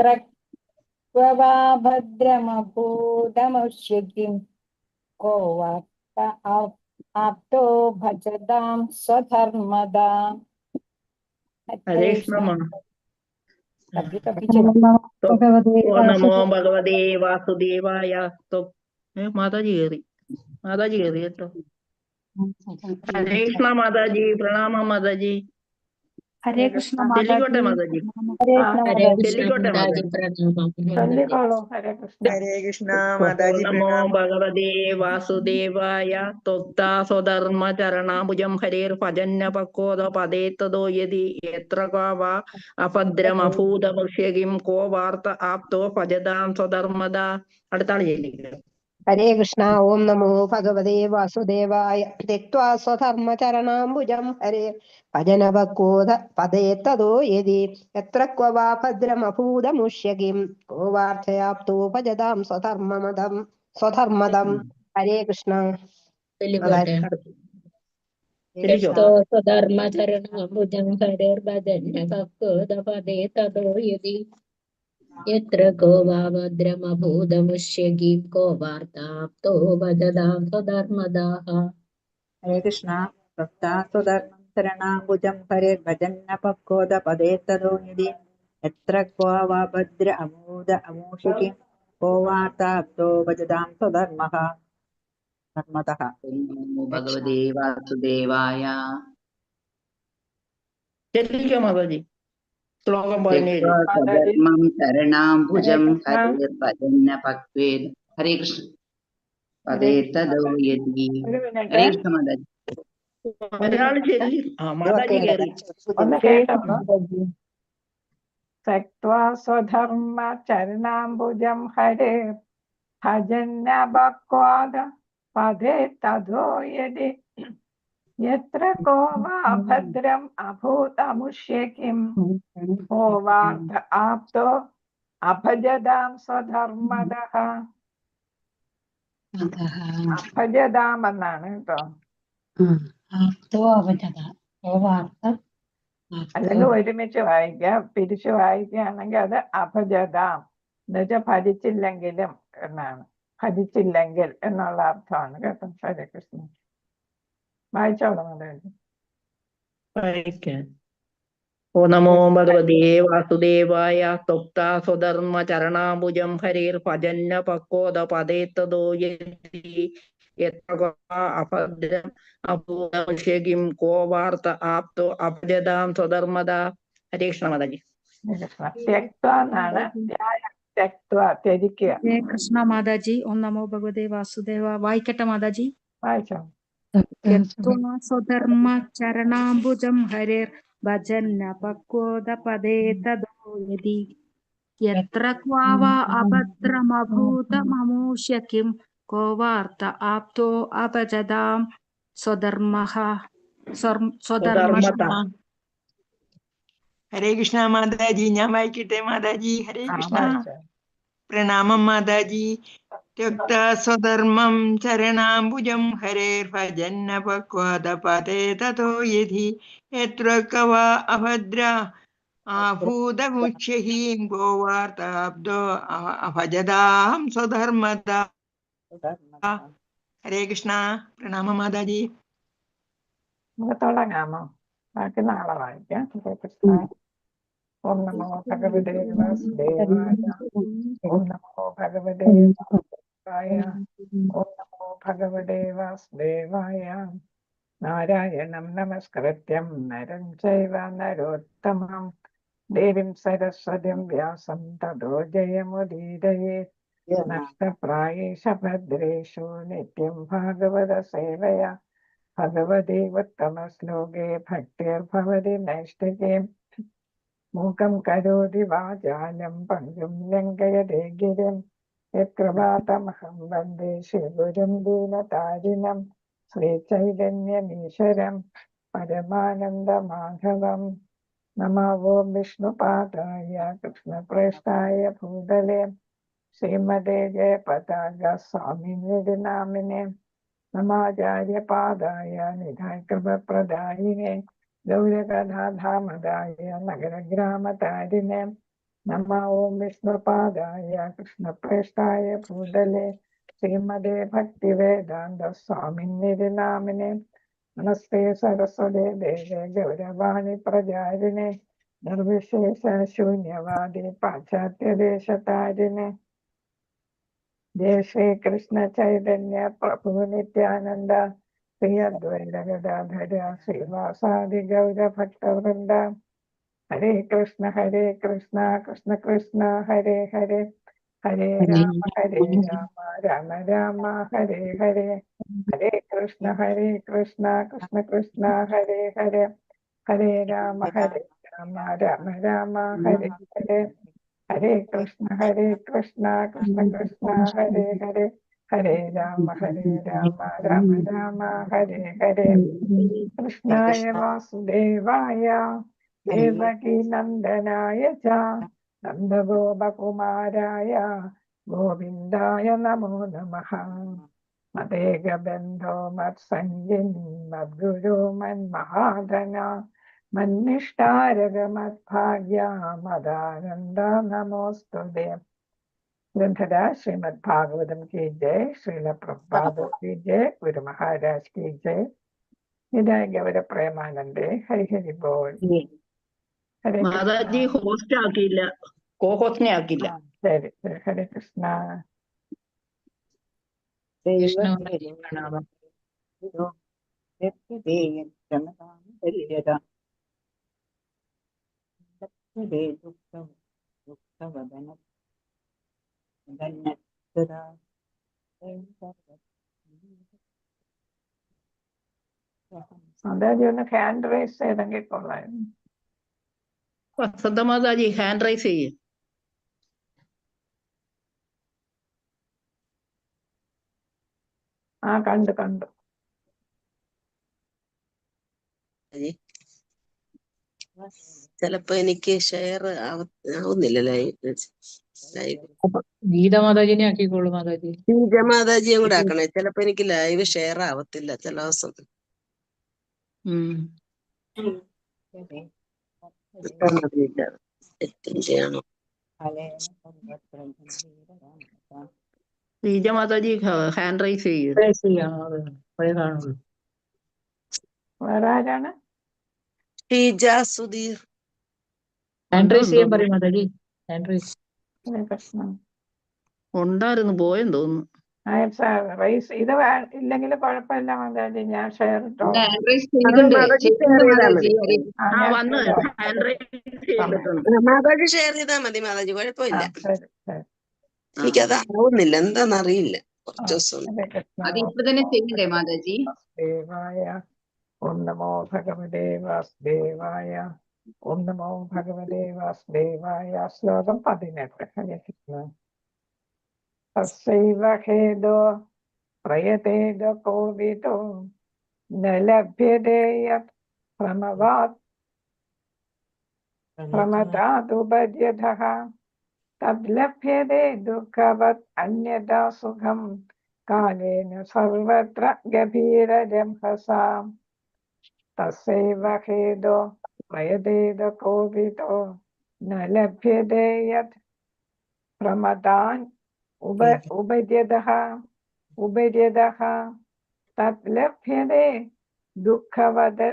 वा भद्रमभूतमुष्य किं को वार्त आप्तो भजतां स्वधर्मदा। हरे कृष्ण माँ। कभी कभी तो ओ नमो भगवते वासुदेवाय। तो माता जी करी तो हरे कृष्ण माता जी। प्रणाम माता जी। हरे कृष्ण माता ചെല്ലിക്കോട്ടെ जी। മാതാജി. हरे कृष्ण ചെല്ലിക്കോട്ടെ माता जी മാതാജി. चलिए हरे कृष्ण। हरे कृष्ण माताजी नमो प्रणाम। भगवते वासुदेवाय। त्वक्ता स्वधर्म चरणाभुजं हरेर्भजन्य पक्वोद पदे तदो यदि यत्र का वा अभद्रमभूतमुष्य किं को वार्त आप्तो भजतां स्वधर्मदा. അടുത്ത ആള് ചെല്ലിക്കോ. हरे कृष्ण ओम नमो भगवते वासुदेवाय त्यक्त्वा स्वधर्मचरणाम्बुजं हरे भजन भक्कोद पदे तदो यदि यत्र क्व वा भद्रमभूतमुष्य किं को वार्थयाप्तो भजतां स्वधर्मदं हरे कृष्ण चलिए ചെല്ലിക്കോ. स्वधर्मचरणभुजं हरेर्भजन्य भक्तोदपदे ततो यदि यत्र को वा भद्रमभूतमुष्य किं को वार्ताप्तो भजतां स्वधर्मदाः। हरे कृष्ण भक्ता स्वधर्मं शरणाम्बुजं हरेर्भजन्नपक्वोद पदे तदो यदि यत्र क्व वा भद्र अमूद अमूषिकिं को वार्ताप्तो भजतां स्वधर्मः धर्मतः। नमो भगवते वासुदेवाय। ചെല്ലിക്കോ മാതാജി. ശ്ലോകം 17. त्यक्त्वा स्वधर्मं हरे शरणाम्बुजं कृष्ण। हरेर्भजन्न भक्त्वेद. हरे कृष्ण हरे पदे तदो यदि. ഒരു മിനിറ്റ് हरे कृष्ण माताजी. ഒരാള് ചെല്ലി. മാതാജി കേറി. ഒന്ന് കേട്ടോ. त्यक्त्वा स्वधर्म चरणाम्बुजं हरे भजन्य भक्त्वाद पदे तदो यदि यत्र को वा भद्रम् अभूतमुष्य किं को वार्त आप्तो अभजदां स्वधर्मदः. അഭജതാം എന്നാണ് കേട്ടോ. അല്ലെങ്കിൽ ഒരുമിച്ച് വായിക്കാം. പിരിച്ചു വായിക്കുകയാണെങ്കിൽ അത് അഭജതാം എന്ന് വെച്ചാൽ ഭജിച്ചില്ലെങ്കിലും എന്നാണ്. ഭജിച്ചില്ലെങ്കിൽ എന്നുള്ള അർത്ഥമാണ് കേട്ടോ. ഹരേ കൃഷ്ണ. വായിച്ചോളാം മാതാജി. വായിക്കാൻ. ഓ നമോ ഭഗവതേ വാസുദേവായ. त्वक्ता स्वधर्म चरणाम्बुजं हरेर्भजन्य पक्वोद पदे तदो यदि यत्र वा अभद्रम् अभूतमुष्य किं को वार्त आप्तो अभजतां स्वधर्मदा. ഹരേ കൃഷ്ണ മാതാജി. കൃഷ്ണ. ത്യക്ത എന്നാണ്. ത്യക്ത ത്യജിക്കുക. हरे कृष्ण माता जी। ओम नमो भगवते वासुदेव। वाइकट्टे माता जी। വായിച്ചോ. त्यक्त्वा स्वधर्मचरणाम्बुजं हरेर्भजन्य पक्वोदपदे तदो यदि यत्र क्वा वा अभद्रमभूतममूष्य किं को वार्त आप्तो अभजतां स्वधर्मः സ്വധർമ്മത. हरे कृष्ण माताजी ഞാൻ വായിക്കട്ടെ മാതാജി. ഹരേ കൃഷ്ണ. വായിച്ചോ. പ്രണാമം മാതാജി. त्यक्ता स्वधर्मं चरणाम्बुजं हरेर्भजन्न पक्वादपदे ततो यदि यत्र कवा अभद्र आभूतमुच्य हीं गोवार्ताब्दो अभजदां स्वधर्मदा. हरे कृष्ण. प्रणामം മാതാജി. നമുക്ക് തുടങ്ങാമോ? ബാക്കി നാളെ വായിക്കാം. ഹരേ കൃഷ്ണ. ഓം നമോ ഭഗവതേ വാസുദേവായ. ഓം നമോ ഭഗവതേ വാസുദേവായ. ഓം നമോ ഭഗവതേ വാസുദേവായ. നാരായണം നമസ്കൃത്യം നരം ചൈവ നരോത്തമം ദേവീം സരസ്വതിം വ്യാസം തതോ ജയമുദീരയേത്. നഷ്ടപ്രായേഷ ഭദ്രേഷു നിത്യം ഭാഗവത സേവയാ ഭഗവതി ഉത്തമശ്ലോകേ ഭക്തിർഭവതി നൈഷ്ഠികേ. മൂകം കരോതി വാചാലം പങ്കും ലംഘയതേ ഗിരിം യത്കൃപാതമഹം വന്ദേ ശ്രീഗുരും ദീനതാരിണം ശ്രീചൈതന്യമീശ്വരം പരമാനന്ദമാധവം. നമോ ഓം വിഷ്ണുപാദായ കൃഷ്ണപ്രേഷ്ഠായ ഭൂതലേ ശ്രീമതേ ജയപതാക സ്വാമിനിധി നാമിനെ നമാചാര്യപാദായ നിധായ ഗൗരകഥാധാമദായ നഗരഗ്രാമതാരിണേ നമ ഓം വിഷ്ണുപാദായ കൃഷ്ണപ്രേഷ്ഠായ ഭൂതലേ ശ്രീമതേ ഭക്തിവേദാന്ത സ്വാമിന്നിധി നാമിനെ നമസ്തേ സരസ്വതേ ദേവേ ഗൗരവാണി പ്രചാരിണേ നിർവിശേഷ ശൂന്യവാദി പാശ്ചാത്യദേശതാരിണേ ജയ ശ്രീകൃഷ്ണ ചൈതന്യ പ്രഭു നിത്യാനന്ദ ശ്രീ അദ്വൈത ഗദാധര ശ്രീവാസാദി ഗൗരഭക്തവൃന്ദ ഹരേ കൃഷ്ണ കൃഷ്ണ കൃഷ്ണ ഹരേ ഹരേ ഹരേ രാമ രാമ രാമ ഹരേ ഹരേ ഹരേ കൃഷ്ണ കൃഷ്ണ കൃഷ്ണ ഹരേ ഹരേ ഹരേ രാമ രാമ രാമ ഹരേ ഹരേ ഹരേ കൃഷ്ണ കൃഷ്ണ കൃഷ്ണ ഹരേ ഹരേ ഹരേ രാമ രാമ രാമ ഹരേ ഹരേ കൃഷ്ണായ വാസുദേവായ ദേവകി നന്ദനായ ച നന്ദഗോപകുമാരായ ഗോവിന്ദായ നമോ നമഃ മദേകബന്ധോ മത്സംഗിനി മദ്ഗുരു മന്മഹാധന മന്നിഷ്ടാരകമദ്ഭാഗ്യ മദാനന്ദ നമോസ്തുതേ. ഗ്രന്ഥര ശ്രീമദ് ഭാഗവതം की जय, श्रील प्रभुपाद की जय, गुरु महाराज की जय. നിതായ ഗൗര പ്രേമാനന്ദേ. ഹരി ഹരി ബോൾ. ഹരേ മാതാജി ഹോസ്റ്റ് ആക്കിയില്ല, കോ ഹോസ്റ്റിനെ ആക്കില്ല. ശരി ശരി. ഹരേ കൃഷ്ണ. മാതാജി ഒന്ന് ഹാൻഡ് റൈസ് ചെയ്തെങ്കിൽ കൊള്ളായിരുന്നു. വസന്ത മാതാജി ഹാൻഡ് റൈസ് ചെയ്യും. ആ കണ്ടു. ചിലപ്പോ എനിക്ക് ഷെയർ ആവുന്നില്ല ലൈവ്. ഗീത മാതാജിനെ ആക്കിക്കോളൂ മാതാജി. മാതാജിയും കൂടെ ആക്കണേ. ചിലപ്പോ എനിക്ക് ലൈവ് ഷെയർ ആവത്തില്ല ചില ദിവസം. ചെയ്യണം. ശ്രീജ മാതാജി ഹാൻഡ് റൈസ് ചെയ്യും. വേറെ ആരാണ്? ഷീജ സുധീർ. ഹാൻഡ് റൈസ് ചെയ്യാൻ പറയും മാതാജി. Hand raise. ഹരേ കൃഷ്ണ. ഉണ്ടായിരുന്നു, പോയെന്ന് തോന്നുന്നു. റൈസ് ഇത് ഇല്ലെങ്കിൽ കുഴപ്പമില്ല മാതാജി, ഞാൻ ഷെയർ ഇട്ടോ. മാതാജി ഷെയർ ചെയ്താൽ മതി മാതാജി, കുഴപ്പമില്ല. എനിക്കത് ആവുന്നില്ല, എന്താന്നറിയില്ല. കുറച്ച് ദിവസം അതിപ്പോ തന്നെ ചെയ്യണ്ടേ മാതാജി? ദേവായ ഓം നമോ ഭഗവതേ വാസുദേവായ. ഓം നമോ ഭഗവതേ വാസുദേവായ. ശ്ലോകം 18. ഹരേ കൃഷ്ണ. തസ്സൈവ ഹേതോ പ്രയതേത കോവിദോ ന ലഭ്യതേ യത് പ്രമദാതുപര്യതഃ തദ്ലഭ്യതേ ദുഃഖവത് അന്യഥാ സുഖം കാലേന സർവത്ര ഗഭീരരംഹസാ. തസ്സൈവ ഹേതോ പ്രയതേത കോവിദോ ന ലഭ്യതേ യത് പ്രമദാൻ ഉപര്യതഃ തത് ലഭ്യതേ ദുഃഖവത്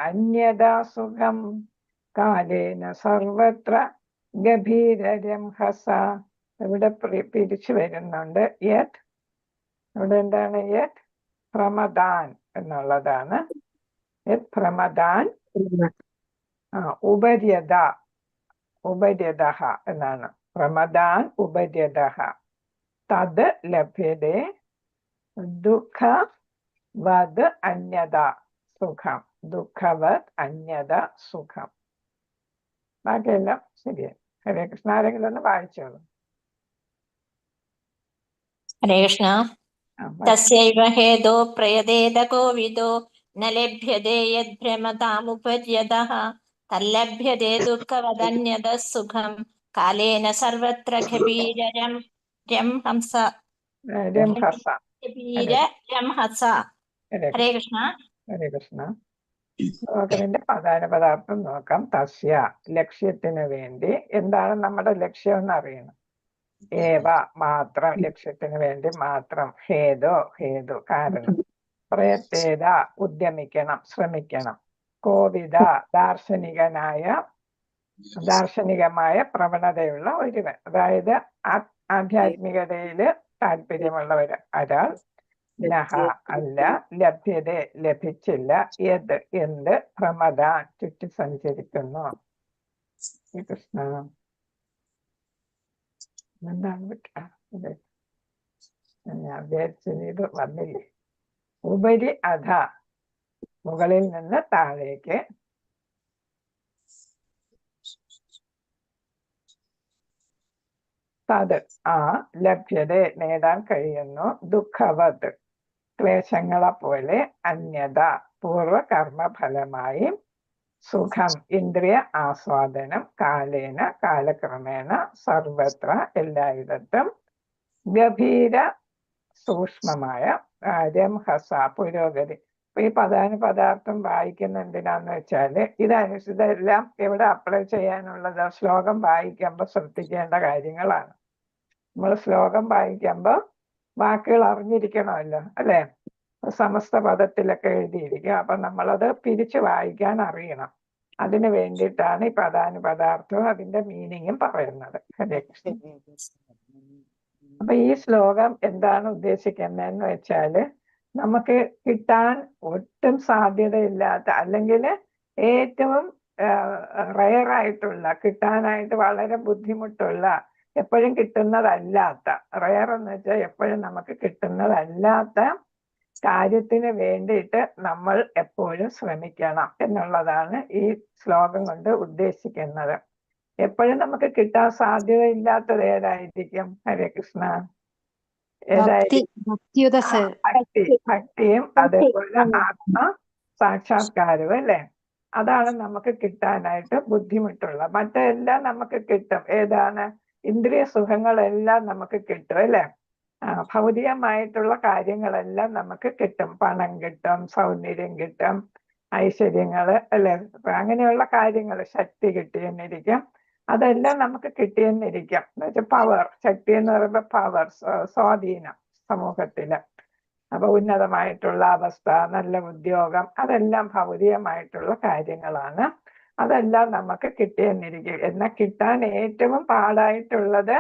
അന്യഥാ സുഖം കാലേന സർവത്ര ഗഭീരരംഹസ. ഇവിടെ പിരിച്ചു വരുന്നുണ്ട് യത്. ഇവിടെ എന്താണ് യത്? പ്രമദാൻ എന്നുള്ളതാണ്. യത് പ്രമദാൻ. ഉപര്യതഃ എന്നാണ്. പ്രമദാൻ ഉപര്യതഃ. തത് ലഭ്യതേ ദുഃഖവത് അന്യഥാ സുഖം. ദുഃഖവത് അന്യഥാ സുഖം. ബാക്കിയെല്ലാം ശരിയാണ്. ഹരേ കൃഷ്ണ. ആരെങ്കിലും ഒന്ന് വായിച്ചോളൂ. ഹരേ കൃഷ്ണ. തസ്യൈവ ഹേതോ പ്രയതേത കോവിദോ ന ലഭ്യതേ യദ്ഭ്രമതാമുപര്യതഃ തല്ലഭ്യതേ ദുഃഖവദന്യതഃ സുഖം കാലേന സർവത്ര ഗഭീരരംഹസ. ഹരേ കൃഷ്ണ. ഹരേ കൃഷ്ണ. ശ്ലോകത്തിന്റെ പ്രധാന പദാർത്ഥം നോക്കാം. തസ്യ ലക്ഷ്യത്തിന് വേണ്ടി. എന്താണ് നമ്മുടെ ലക്ഷ്യം എന്ന് അറിയണം. ഏവ മാത്രം, ലക്ഷ്യത്തിന് വേണ്ടി മാത്രം. ഹേതോ ഹേതു കാരണം. പ്രയത്തേത ഉദ്യമിക്കണം, ശ്രമിക്കണം. കോവിദ ദാർശനികമായ പ്രവണതയുള്ള ഒരുവൻ, അതായത് ആധ്യാത്മികതയില് താല്പര്യമുള്ളവർ ഒരാൾ. നഹ അല്ല, ലഭ്യത ലഭിച്ചില്ല, യത് എന്ത്, പ്രമദാൻ ചുറ്റി സഞ്ചരിക്കുന്നു. കൃഷ്ണ എന്താണ് ഞാൻ വിചാരിച്ചത് ഇത് വന്നില്ലേ. ഉപരി അധ, മുകളിൽ നിന്ന് താഴേക്ക്. തത് ആ, ലഭ്യത നേടാൻ കഴിയുന്നു. ദുഃഖവത് ക്ലേശങ്ങളെ പോലെ. അന്യത പൂർവകർമ്മഫലമായി. സുഖം ഇന്ദ്രിയ ആസ്വാദനം. കാലേന കാലക്രമേണ. സർവത്ര എല്ലായിടത്തും. ഗഭീര സൂക്ഷ്മമായ. രംഹസ പുരോഗതി. അപ്പൊ ഈ പ്രധാന പദാർത്ഥം വായിക്കുന്ന എന്തിനാന്ന് വെച്ചാല് ഇതെല്ലാം എവിടെ അപ്ലൈ ചെയ്യാനുള്ളത്? ശ്ലോകം വായിക്കുമ്പോൾ ശ്രദ്ധിക്കേണ്ട കാര്യങ്ങളാണ്. നമ്മൾ ശ്ലോകം വായിക്കുമ്പോൾ വാക്കുകൾ അറിഞ്ഞിരിക്കണമല്ലോ, അല്ലെ? സമസ്ത പദത്തിലൊക്കെ എഴുതിയിരിക്കും. അപ്പൊ നമ്മളത് പിരിച്ചു വായിക്കാൻ അറിയണം. അതിനു വേണ്ടിയിട്ടാണ് ഈ പ്രധാന പദാർത്ഥവും അതിന്റെ മീനിങ്ങും പറയുന്നത്. ഹരേ കൃഷ്ണ. അപ്പൊ ഈ ശ്ലോകം എന്താണ് ഉദ്ദേശിക്കുന്നതെന്ന് വെച്ചാല് നമുക്ക് കിട്ടാൻ ഒട്ടും സാധ്യതയില്ലാത്ത, അല്ലെങ്കിൽ ഏറ്റവും റയറായിട്ടുള്ള, കിട്ടാനായിട്ട് വളരെ ബുദ്ധിമുട്ടുള്ള, എപ്പോഴും കിട്ടുന്നതല്ലാത്ത, റയർ എന്ന് വെച്ചാൽ എപ്പോഴും നമുക്ക് കിട്ടുന്നതല്ലാത്ത കാര്യത്തിന് വേണ്ടിയിട്ട് നമ്മൾ എപ്പോഴും ശ്രമിക്കണം എന്നുള്ളതാണ് ഈ ശ്ലോകം കൊണ്ട് ഉദ്ദേശിക്കുന്നത്. എപ്പോഴും നമുക്ക് കിട്ടാൻ സാധ്യതയില്ലാത്തത് ഏതായിരിക്കും? ഹരേ കൃഷ്ണ. ഭക്തിയും അതേപോലെ ആത്മ സാക്ഷാത്കാരവും, അല്ലെ? അതാണ് നമുക്ക് കിട്ടാനായിട്ട് ബുദ്ധിമുട്ടുള്ള. മറ്റെല്ലാം നമുക്ക് കിട്ടും. ഏതാണ്? ഇന്ദ്രിയ സുഖങ്ങളെല്ലാം നമുക്ക് കിട്ടും, അല്ലെ? ഭൗതികമായിട്ടുള്ള കാര്യങ്ങളെല്ലാം നമുക്ക് കിട്ടും. പണം കിട്ടും, സൗന്ദര്യം കിട്ടും, ഐശ്വര്യങ്ങള്, അല്ലെ? അങ്ങനെയുള്ള കാര്യങ്ങൾ, ശക്തി കിട്ടിയെന്നിരിക്കും. അതെല്ലാം നമുക്ക് കിട്ടിയെന്നിരിക്കും. എന്നുവെച്ചാൽ പവർ, ശക്തി എന്ന് പറയുമ്പോൾ പവർ, സ്വാധീനം സമൂഹത്തില്. അപ്പൊ ഉന്നതമായിട്ടുള്ള അവസ്ഥ, നല്ല ഉദ്യോഗം, അതെല്ലാം ഭൗതികമായിട്ടുള്ള കാര്യങ്ങളാണ്. അതെല്ലാം നമുക്ക് കിട്ടിയെന്നിരിക്കും. എന്നാൽ കിട്ടാൻ ഏറ്റവും പാടായിട്ടുള്ളത്,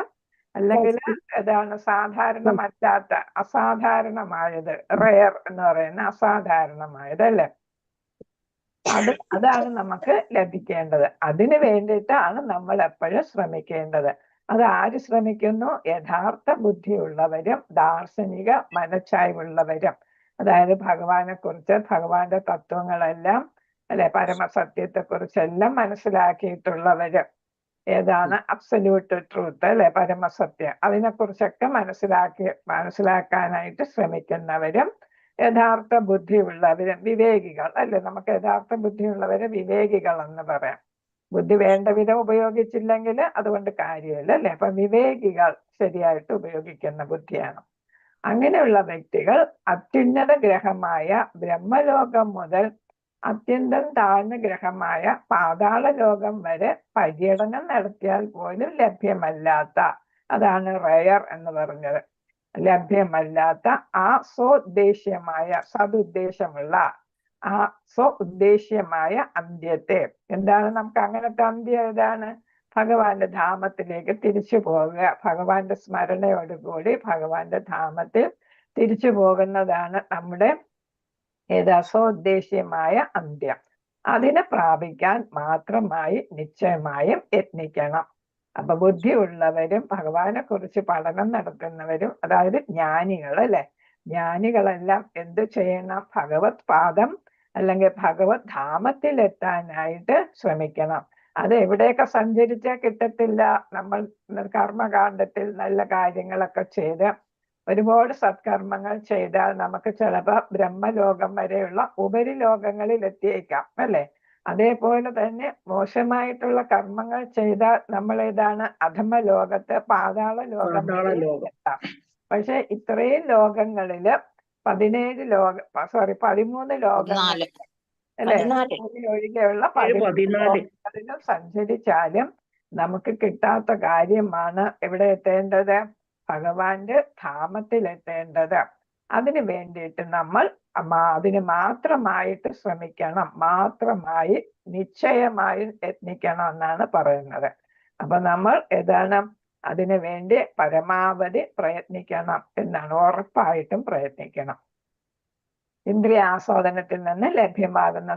അല്ലെങ്കിൽ ഏതാണ് സാധാരണമല്ലാത്ത, അസാധാരണമായത്, റെയർ എന്ന് പറയുന്ന അസാധാരണമായത്, അല്ലെ? അതാണ് നമുക്ക് ലഭിക്കേണ്ടത്. അതിനു വേണ്ടിയിട്ടാണ് നമ്മൾ എപ്പോഴും ശ്രമിക്കേണ്ടത്. അത് ആര് ശ്രമിക്കുന്നു? യഥാർത്ഥ ബുദ്ധിയുള്ളവരും ദാർശനിക മനഃച്ചായ്വുള്ളവരും. അതായത് ഭഗവാനെ കുറിച്ച്, ഭഗവാന്റെ തത്വങ്ങളെല്ലാം, അല്ലെ, പരമസത്യത്തെക്കുറിച്ചെല്ലാം മനസ്സിലാക്കിയിട്ടുള്ളവര്. ഏതാണ് അബ്സല്യൂട്ട് ട്രൂത്ത്, അല്ലെ, പരമസത്യം, അതിനെക്കുറിച്ചൊക്കെ മനസ്സിലാക്കാനായിട്ട് ശ്രമിക്കുന്നവരും യഥാർത്ഥ ബുദ്ധിയുള്ളവരും വിവേകികൾ, അല്ലെ? നമുക്ക് യഥാർത്ഥ ബുദ്ധിയുള്ളവരെ വിവേകികൾ എന്ന് പറയാം. ബുദ്ധി വേണ്ട വിധം ഉപയോഗിച്ചില്ലെങ്കിൽ അതുകൊണ്ട് കാര്യമില്ല, അല്ലെ? അപ്പൊ വിവേകികൾ ശരിയായിട്ട് ഉപയോഗിക്കുന്ന ബുദ്ധിയാണ്. അങ്ങനെയുള്ള വ്യക്തികൾ അത്യുന്നത ഗ്രഹമായ ബ്രഹ്മലോകം മുതൽ അത്യന്തം താഴ്ന്ന ഗ്രഹമായ പാതാള ലോകം വരെ പര്യടനം നടത്തിയാൽ പോലും ലഭ്യമല്ലാത്ത, അതാണ് റയർ എന്ന് പറഞ്ഞത്, ലഭ്യമല്ലാത്ത ആ സ്വോദ്ദേശ്യമായ, സതുദ്ദേശമുള്ള ആ സ്വോദ്ദേശ്യമായ അന്ത്യത്തെ. എന്താണ് നമുക്ക് അങ്ങനത്തെ അന്ത്യം? ഏതാണ്? ഭഗവാന്റെ ധാമത്തിലേക്ക് തിരിച്ചു പോകുക. ഭഗവാന്റെ സ്മരണയോടുകൂടി ഭഗവാന്റെ ധാമത്തിൽ തിരിച്ചു പോകുന്നതാണ് നമ്മുടെ സ്വോദ്ദേശ്യമായ അന്ത്യം. അതിനെ പ്രാപിക്കാൻ മാത്രമായി നിശ്ചയമായും യത്നിക്കണം. അപ്പൊ ബുദ്ധിയുള്ളവരും ഭഗവാനെ കുറിച്ച് പഠനം നടത്തുന്നവരും, അതായത് ജ്ഞാനികൾ, അല്ലെ? ജ്ഞാനികളെല്ലാം എന്ത് ചെയ്യണം? ഭഗവത് പാദം അല്ലെങ്കിൽ ഭഗവത് ധാമത്തിൽ എത്താനായിട്ട് ശ്രമിക്കണം. അത് എവിടെയൊക്കെ സഞ്ചരിച്ചാൽ കിട്ടത്തില്ല. നമ്മൾ കർമ്മകാണ്ഡത്തിൽ നല്ല കാര്യങ്ങളൊക്കെ ചെയ്ത് ഒരുപാട് സത്കർമ്മങ്ങൾ ചെയ്താൽ നമുക്ക് ചിലപ്പോൾ ബ്രഹ്മലോകം വരെയുള്ള ഉപരിലോകങ്ങളിൽ എത്തിയേക്കാം, അല്ലെ? അതേപോലെ തന്നെ മോശമായിട്ടുള്ള കർമ്മങ്ങൾ ചെയ്താൽ നമ്മൾ ഏതാണ്? അധമ ലോകത്ത്, പാതാള ലോകം എത്താം. പക്ഷെ ഇത്രയും ലോകങ്ങളില് 13 ലോകങ്ങളിൽ അല്ലെ? 14. ഭൂമി ഒഴികെയുള്ള 14. ലോകങ്ങളിലും സഞ്ചരിച്ചാലും നമുക്ക് കിട്ടാത്ത കാര്യമാണ് എവിടെ എത്തേണ്ടത്? ഭഗവാന്റെ ധാമത്തിൽ എത്തേണ്ടത്. അതിനു വേണ്ടിയിട്ട് നമ്മൾ അതിന് മാത്രമായിട്ട് ശ്രമിക്കണം, മാത്രമായി നിശ്ചയമായി യത്നിക്കണം എന്നാണ് പറയുന്നത്. അപ്പൊ നമ്മൾ ഏതാണ് അതിനു വേണ്ടി പരമാവധി പ്രയത്നിക്കണം എന്നാണ്, ഉറപ്പായിട്ടും പ്രയത്നിക്കണം. ഇന്ദ്രിയ ആസ്വാദനത്തിൽ നിന്ന് ലഭ്യമാകുന്ന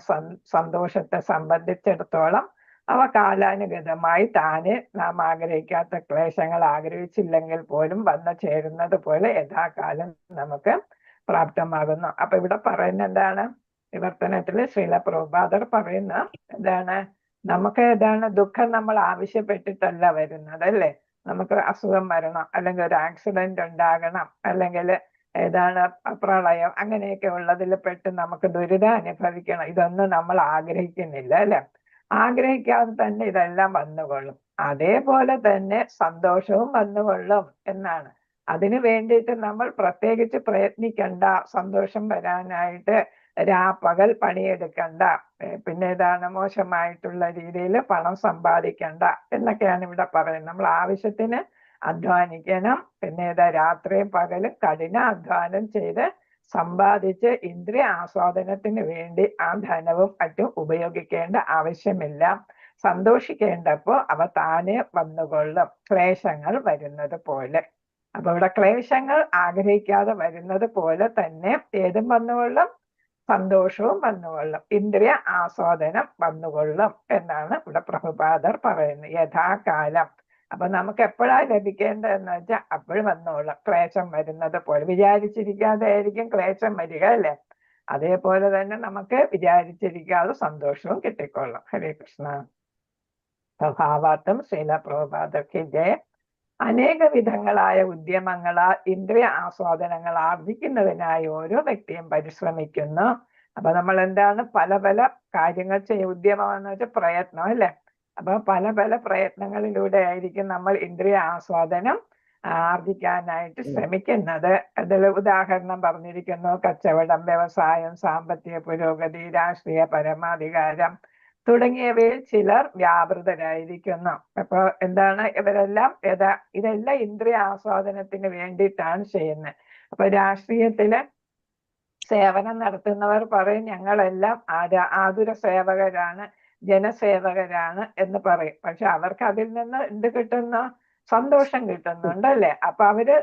സന്തോഷത്തെ സംബന്ധിച്ചിടത്തോളം അവ കാലാനുഗതമായി താനെ നാം ആഗ്രഹിക്കാത്ത ക്ലേശങ്ങൾ ആഗ്രഹിച്ചില്ലെങ്കിൽ പോലും വന്നു ചേരുന്നത് പോലെ യഥാകാലം നമുക്ക് പ്രാപ്തമാകുന്നു. അപ്പൊ ഇവിടെ പറയുന്ന എന്താണ്? വിവർത്തനത്തില് ശ്രീല പ്രഭുപാദർ പറയുന്ന എന്താണ്? നമുക്ക് ഏതാണ് ദുഃഖം നമ്മൾ ആവശ്യപ്പെട്ടിട്ടല്ല വരുന്നത്, അല്ലേ? നമുക്ക് അസുഖം വരണം, അല്ലെങ്കിൽ ഒരു ആക്സിഡന്റ് ഉണ്ടാകണം, അല്ലെങ്കിൽ ഏതാണ് പ്രളയം, അങ്ങനെയൊക്കെ ഉള്ളതിൽ പെട്ട് നമുക്ക് ദുരിതം അനുഭവിക്കണം. ഇതൊന്നും നമ്മൾ ആഗ്രഹിക്കുന്നില്ല, അല്ലെ? ആഗ്രഹിക്കാതെ തന്നെ ഇതെല്ലാം വന്നുകൊള്ളും. അതേപോലെ തന്നെ സന്തോഷവും വന്നുകൊള്ളും എന്നാണ്. അതിനു വേണ്ടിയിട്ട് നമ്മൾ പ്രത്യേകിച്ച് പ്രയത്നിക്കണ്ട, സന്തോഷം വരാനായിട്ട് രാപ്പകൽ പണിയെടുക്കണ്ട, പിന്നെ ഏതാണ് മോശമായിട്ടുള്ള രീതിയിൽ പണം സമ്പാദിക്കണ്ട എന്നൊക്കെയാണ് ഇവിടെ പറയുന്നത്. നമ്മൾ ആവശ്യത്തിന് അധ്വാനിക്കണം, പിന്നെ ഏതാ രാത്രിയും പകലും കഠിന അധ്വാനം ചെയ്ത് സമ്പാദിച്ച് ഇന്ദ്രിയ ആസ്വാദനത്തിന് വേണ്ടി ആ ധനവും മറ്റും ഉപയോഗിക്കേണ്ട ആവശ്യമില്ല. സന്തോഷിക്കേണ്ടപ്പോ അവ താനെ വന്നുകൊള്ളും, ക്ലേശങ്ങൾ വരുന്നത് പോലെ. അപ്പൊ ഇവിടെ ക്ലേശങ്ങൾ ആഗ്രഹിക്കാതെ വരുന്നത് പോലെ തന്നെ ഏതും വന്നുകൊള്ളും, സന്തോഷവും വന്നുകൊള്ളും, ഇന്ദ്രിയ ആസ്വാദനം വന്നുകൊള്ളും എന്നാണ് ഇവിടെ പ്രഭുപാദർ പറയുന്നത്. യഥാകാലം. അപ്പൊ നമുക്ക് എപ്പോഴാ ലഭിക്കേണ്ടതെന്ന് വെച്ചാൽ അപ്പോൾ വന്നോളാം. ക്ലേശം വരുന്നത് പോലെ വിചാരിച്ചിരിക്കാതെ ആയിരിക്കും ക്ലേശം വരിക, അല്ലേ? അതേപോലെ തന്നെ നമുക്ക് വിചാരിച്ചിരിക്കാതെ സന്തോഷവും കിട്ടിക്കൊള്ളും. ഹരേ കൃഷ്ണ. സ്വഭാവാർത്ഥം ശ്രീല പ്രഭുപാദർക്ക് ജയം. അനേക വിധങ്ങളായ ഉദ്യമങ്ങളാൽ ഇന്ദ്രിയ ആസ്വാദനങ്ങൾ ആർജിക്കുന്നതിനായി ഓരോ വ്യക്തിയും പരിശ്രമിക്കുന്നു. അപ്പൊ നമ്മൾ എന്താണ് പല പല കാര്യങ്ങൾ ചെയ്യും. ഉദ്യമം എന്ന് വെച്ചാൽ പ്രയത്നം, അല്ലേ? അപ്പൊ പല പല പ്രയത്നങ്ങളിലൂടെ ആയിരിക്കും നമ്മൾ ഇന്ദ്രിയ ആസ്വാദനം ആർജിക്കാനായിട്ട് ശ്രമിക്കുന്നത്. അതിൽ ഉദാഹരണം പറഞ്ഞിരിക്കുന്നു: കച്ചവടം, വ്യവസായം, സാമ്പത്തിക പുരോഗതി, രാഷ്ട്രീയ പരമാധികാരം തുടങ്ങിയവയിൽ ചിലർ വ്യാപൃതരായിരിക്കുന്നു. അപ്പൊ എന്താണ് ഇവരെല്ലാം ഇതെല്ലാം ഇന്ദ്രിയ ആസ്വാദനത്തിന് വേണ്ടിയിട്ടാണ് ചെയ്യുന്നത്. അപ്പൊ രാഷ്ട്രീയത്തില് സേവനം നടത്തുന്നവർ പറയും ഞങ്ങളെല്ലാം ആതുര സേവകരാണ്, ജനസേവകരാണ് എന്ന് പറയും. പക്ഷെ അവർക്ക് അതിൽ നിന്ന് എന്ത് കിട്ടുന്നു? സന്തോഷം കിട്ടുന്നുണ്ട്, അല്ലേ? അപ്പൊ അവര്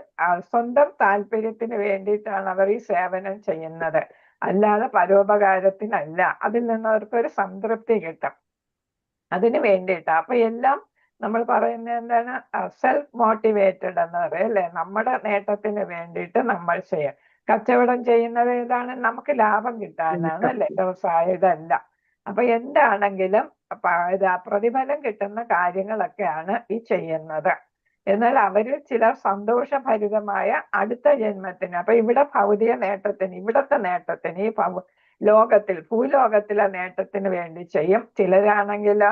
സ്വന്തം താല്പര്യത്തിന് വേണ്ടിയിട്ടാണ് അവർ ഈ സേവനം ചെയ്യുന്നത്, അല്ലാതെ പരോപകാരത്തിനല്ല. അതിൽ നിന്ന് അവർക്കൊരു സംതൃപ്തി കിട്ടും, അതിന് വേണ്ടിയിട്ടാ. അപ്പൊ എല്ലാം നമ്മൾ പറയുന്നത് എന്താണ്? സെൽഫ് മോട്ടിവേറ്റഡ് എന്ന് പറയും, അല്ലെ? നമ്മുടെ നേട്ടത്തിന് വേണ്ടിയിട്ട് നമ്മൾ ചെയ്യാം. കച്ചവടം ചെയ്യുന്നത് ഏതാണ്? നമുക്ക് ലാഭം കിട്ടാനാണ്, അല്ലെ? വ്യവസായം ഇതല്ല. അപ്പൊ എന്താണെങ്കിലും പ്രതിഫലം കിട്ടുന്ന കാര്യങ്ങളൊക്കെയാണ് ഈ ചെയ്യുന്നത്. എന്നാൽ അവരിൽ ചിലർ സന്തോഷഭരിതമായ അടുത്ത ജന്മത്തിന്, അപ്പൊ ഇവിടെ ഭൗതിക നേട്ടത്തിന്, ഇവിടത്തെ നേട്ടത്തിന്, ഈ ലോകത്തിൽ ഭൂലോകത്തിലെ നേട്ടത്തിന് വേണ്ടി ചെയ്യും. ചിലരാണെങ്കിൽ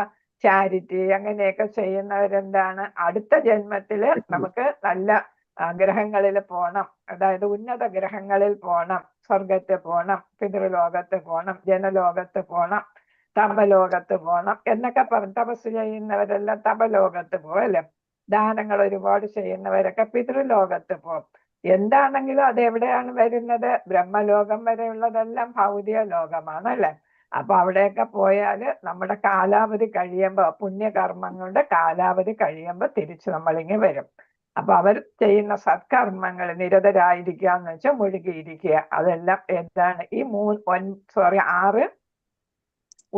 ചാരിറ്റി അങ്ങനെയൊക്കെ ചെയ്യുന്നവരെന്താണ് അടുത്ത ജന്മത്തില് നമുക്ക് നല്ല ഗ്രഹങ്ങളിൽ പോണം, അതായത് ഉന്നത ഗ്രഹങ്ങളിൽ പോണം, സ്വർഗത്തിൽ പോണം, പിതൃലോകത്ത് പോണം, ജനലോകത്ത് പോണം, തപലോകത്ത് പോണം എന്നൊക്കെ പറഞ്ഞ് തപസ് ചെയ്യുന്നവരെല്ലാം തപലോകത്ത് പോകും, അല്ലെ? ദാനങ്ങൾ ഒരുപാട് ചെയ്യുന്നവരൊക്കെ പിതൃലോകത്ത് പോകും. എന്താണെങ്കിലും അതെവിടെയാണ് വരുന്നത്? ബ്രഹ്മലോകം വരെയുള്ളതെല്ലാം ഭൗതിക ലോകമാണ്, അല്ലെ? അപ്പൊ അവിടെയൊക്കെ പോയാല് നമ്മുടെ കാലാവധി കഴിയുമ്പോ, പുണ്യകർമ്മങ്ങളുടെ കാലാവധി കഴിയുമ്പോ തിരിച്ചു നമ്മളിങ്ങ് വരും. അപ്പൊ അവർ ചെയ്യുന്ന സത്കർമ്മങ്ങൾ നിരതരായിരിക്കുക എന്ന് വെച്ചാൽ മുഴുകിയിരിക്കുക. അതെല്ലാം എന്താണ്? ഈ 6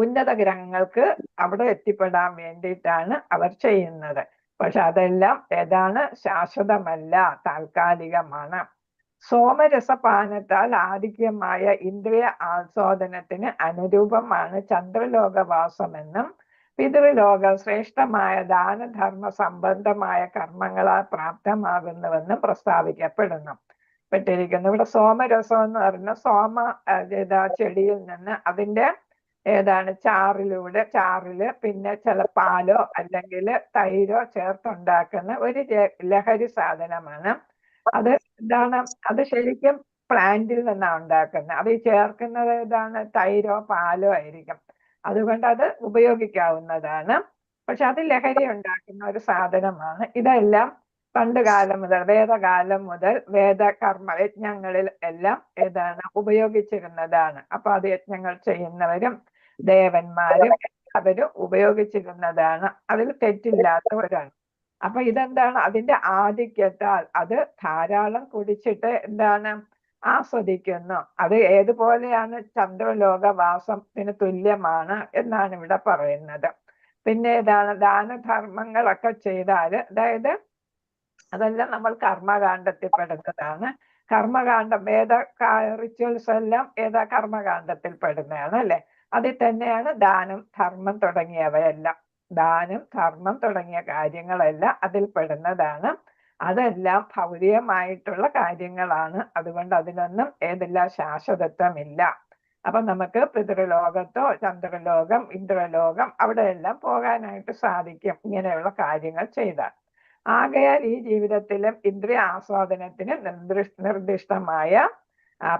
ഉന്നത ഗ്രഹങ്ങൾക്ക് അവിടെ എത്തിപ്പെടാൻ വേണ്ടിയിട്ടാണ് അവർ ചെയ്യുന്നത്. പക്ഷെ അതെല്ലാം ഏതാണ്? ശാശ്വതമല്ല, താൽക്കാലികമാണ്. സോമരസപാനത്താൽ ആധിക്യമായ ഇന്ദ്രിയ ആസ്വാദനത്തിന് അനുരൂപമാണ് ചന്ദ്രലോകവാസമെന്നും പിതൃലോക ശ്രേഷ്ഠമായ ദാനധർമ്മ സംബന്ധമായ കർമ്മങ്ങളാൽ പ്രാപ്തമാകുന്നുവെന്നും പ്രസ്താവിക്കപ്പെടുന്നു പെട്ടിരിക്കുന്നു. ഇവിടെ സോമരസം എന്ന് പറയുന്ന ചെടിയിൽ നിന്ന് അതിന്റെ ചാറില് പിന്നെ ചില പാലോ അല്ലെങ്കിൽ തൈരോ ചേർത്തുണ്ടാക്കുന്ന ഒരു ലഹരി സാധനമാണ്. അത് എന്താണ്? അത് ശരിക്കും പ്ലാന്റിൽ നിന്നാണ് ഉണ്ടാക്കുന്നത്. അത് ചേർക്കുന്നത് ഏതാണ്? തൈരോ പാലോ ആയിരിക്കും. അതുകൊണ്ട് അത് ഉപയോഗിക്കാവുന്നതാണ്. പക്ഷെ അത് ലഹരി ഉണ്ടാക്കുന്ന ഒരു സാധനമാണ്. ഇതെല്ലാം പണ്ട് കാലം മുതൽ, വേദകാലം മുതൽ വേദകർമ്മ യജ്ഞങ്ങളിൽ എല്ലാം ഏതാണ് ഉപയോഗിച്ചിരുന്നതാണ്. അപ്പൊ അത് യജ്ഞങ്ങൾ ചെയ്യുന്നവരും ദേവന്മാരും അവരും ഉപയോഗിച്ചിരുന്നതാണ്. അതിൽ തെറ്റില്ലാത്തവരാണ്. അപ്പൊ ഇതെന്താണ്? അതിന്റെ ആധിക്യത്താൽ അത് ധാരാളം കുടിച്ചിട്ട് എന്താണ് ആസ്വദിക്കുന്നു. അത് ഏതുപോലെയാണ്? ചന്ദ്രലോകവാസത്തിന് തുല്യമാണ് എന്നാണ് ഇവിടെ പറയുന്നത്. പിന്നെ ഏതാണ്? ദാനധർമ്മങ്ങളൊക്കെ ചെയ്താൽ, അതായത് അതെല്ലാം നമ്മൾ കർമ്മകാണ്ഡത്തിൽ പെടുന്നതാണ്. കർമ്മകാണ്ഡം റിച്വൽസ് എല്ലാം ഏതാ? കർമ്മകാണ്ഡത്തിൽ പെടുന്നതാണ് അല്ലെ. അതിൽ തന്നെയാണ് ദാനം, ധർമ്മം തുടങ്ങിയവയെല്ലാം. ദാനം, ധർമ്മം തുടങ്ങിയ കാര്യങ്ങളെല്ലാം അതിൽ പെടുന്നതാണ്. അതെല്ലാം ഭൗതികമായിട്ടുള്ള കാര്യങ്ങളാണ്. അതുകൊണ്ട് അതിനൊന്നും ഏതില്ല, ശാശ്വതത്വമില്ല. അപ്പൊ നമുക്ക് പിതൃലോകത്തോ ചന്ദ്രലോകം, ഇന്ദ്രലോകം അവിടെയെല്ലാം പോകാനായിട്ട് സാധിക്കും ഇങ്ങനെയുള്ള കാര്യങ്ങൾ ചെയ്താൽ. ആകയാൽ ഈ ജീവിതത്തിലും ഇന്ദ്രിയ ആസ്വാദനത്തിന് നിർദ്ദിഷ്ടമായ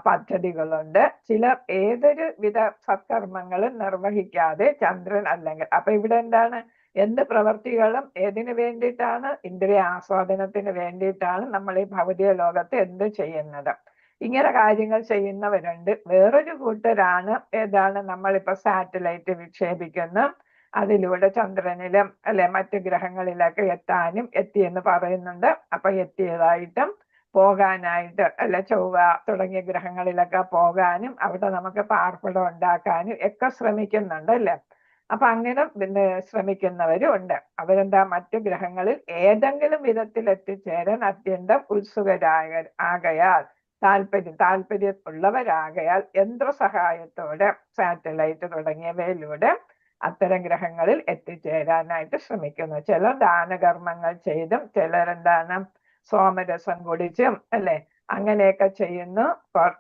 പദ്ധതികളുണ്ട്. ചിലർ ഏതൊരു വിധ സത്കർമ്മങ്ങളും നിർവഹിക്കാതെ ചന്ദ്രൻ അല്ലെങ്കിൽ, അപ്പൊ ഇവിടെ എന്താണ്? എന്ത് പ്രവർത്തികളും ഏതിനു വേണ്ടിയിട്ടാണ്? ഇന്ദ്രിയ ആസ്വാദനത്തിന് വേണ്ടിയിട്ടാണ് നമ്മൾ ഈ ഭൗതിക ലോകത്ത് എന്ത് ചെയ്യുന്നത്. ഇങ്ങനെ കാര്യങ്ങൾ ചെയ്യുന്നവരുണ്ട്. വേറൊരു കൂട്ടരാണ് ഏതാണ്? നമ്മളിപ്പോ സാറ്റലൈറ്റ് വിക്ഷേപിക്കുന്നു, അതിലൂടെ ചന്ദ്രനിലും അല്ലെ മറ്റു ഗ്രഹങ്ങളിലൊക്കെ എത്താനും എത്തിയെന്ന് പറയുന്നുണ്ട്. അപ്പൊ എത്തിയതായിട്ടും പോകാനായിട്ട് അല്ലെ ചൊവ്വ തുടങ്ങിയ ഗ്രഹങ്ങളിലൊക്കെ പോകാനും അവിടെ നമുക്ക് പാർപ്പിടം ഉണ്ടാക്കാനും ഒക്കെ ശ്രമിക്കുന്നുണ്ട് അല്ലെ. അപ്പൊ അങ്ങനെ പിന്നെ ശ്രമിക്കുന്നവരും ഉണ്ട്. അവരെന്താ? മറ്റു ഗ്രഹങ്ങളിൽ ഏതെങ്കിലും വിധത്തിൽ എത്തിച്ചേരാൻ അത്യന്തം ആകയാൽ താല്പര്യമുള്ളവരാകയാൽ യന്ത്ര സഹായത്തോടെ സാറ്റലൈറ്റ് തുടങ്ങിയവയിലൂടെ അത്തരം ഗ്രഹങ്ങളിൽ എത്തിച്ചേരാനായിട്ട് ശ്രമിക്കുന്നു. ചിലർ ദാനകർമ്മങ്ങൾ ചെയ്തും ചിലരെന്താണ് സോമരസം കുടിച്ചും അല്ലെ അങ്ങനെയൊക്കെ ചെയ്യുന്നു.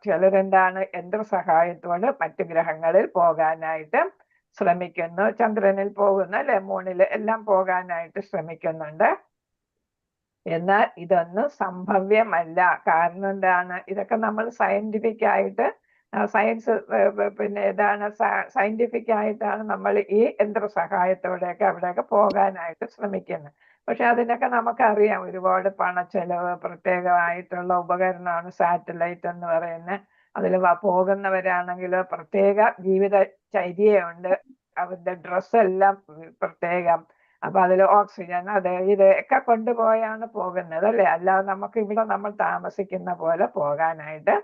ചിലരെന്താണ് യന്ത്ര സഹായത്തോട് മറ്റു ഗ്രഹങ്ങളിൽ പോകാനായിട്ട് ശ്രമിക്കുന്നു. ചന്ദ്രനിൽ പോകുന്നു അല്ലെ, മൂണില് എല്ലാം പോകാനായിട്ട് ശ്രമിക്കുന്നുണ്ട്. എന്നാൽ ഇതൊന്നും സംഭവ്യമല്ല. കാരണം എന്താണ്? ഇതൊക്കെ നമ്മൾ സയന്റിഫിക് ആയിട്ട് സയൻസ് പിന്നെ ഏതാണ് സയന്റിഫിക് ആയിട്ടാണ് നമ്മൾ ഈ യന്ത്ര സഹായത്തോടെയൊക്കെ അവിടെയൊക്കെ പോകാനായിട്ട് ശ്രമിക്കുന്നത്. പക്ഷെ അതിനൊക്കെ നമുക്കറിയാം ഒരുപാട് പണച്ചെലവ്, പ്രത്യേകമായിട്ടുള്ള ഉപകരണമാണ് സാറ്റലൈറ്റ് എന്ന് പറയുന്നത്. അതിൽ പോകുന്നവരാണെങ്കിൽ പ്രത്യേക ജീവിതചര്യയുണ്ട്. അവരുടെ ഡ്രസ്സെല്ലാം പ്രത്യേകം. അപ്പൊ അതിൽ ഓക്സിജൻ ഇതൊക്കെ കൊണ്ടുപോയാണ് പോകുന്നത് അല്ലെ. അല്ലാതെ നമുക്ക് ഇവിടെ നമ്മൾ താമസിക്കുന്ന പോലെ പോകാനായിട്ട്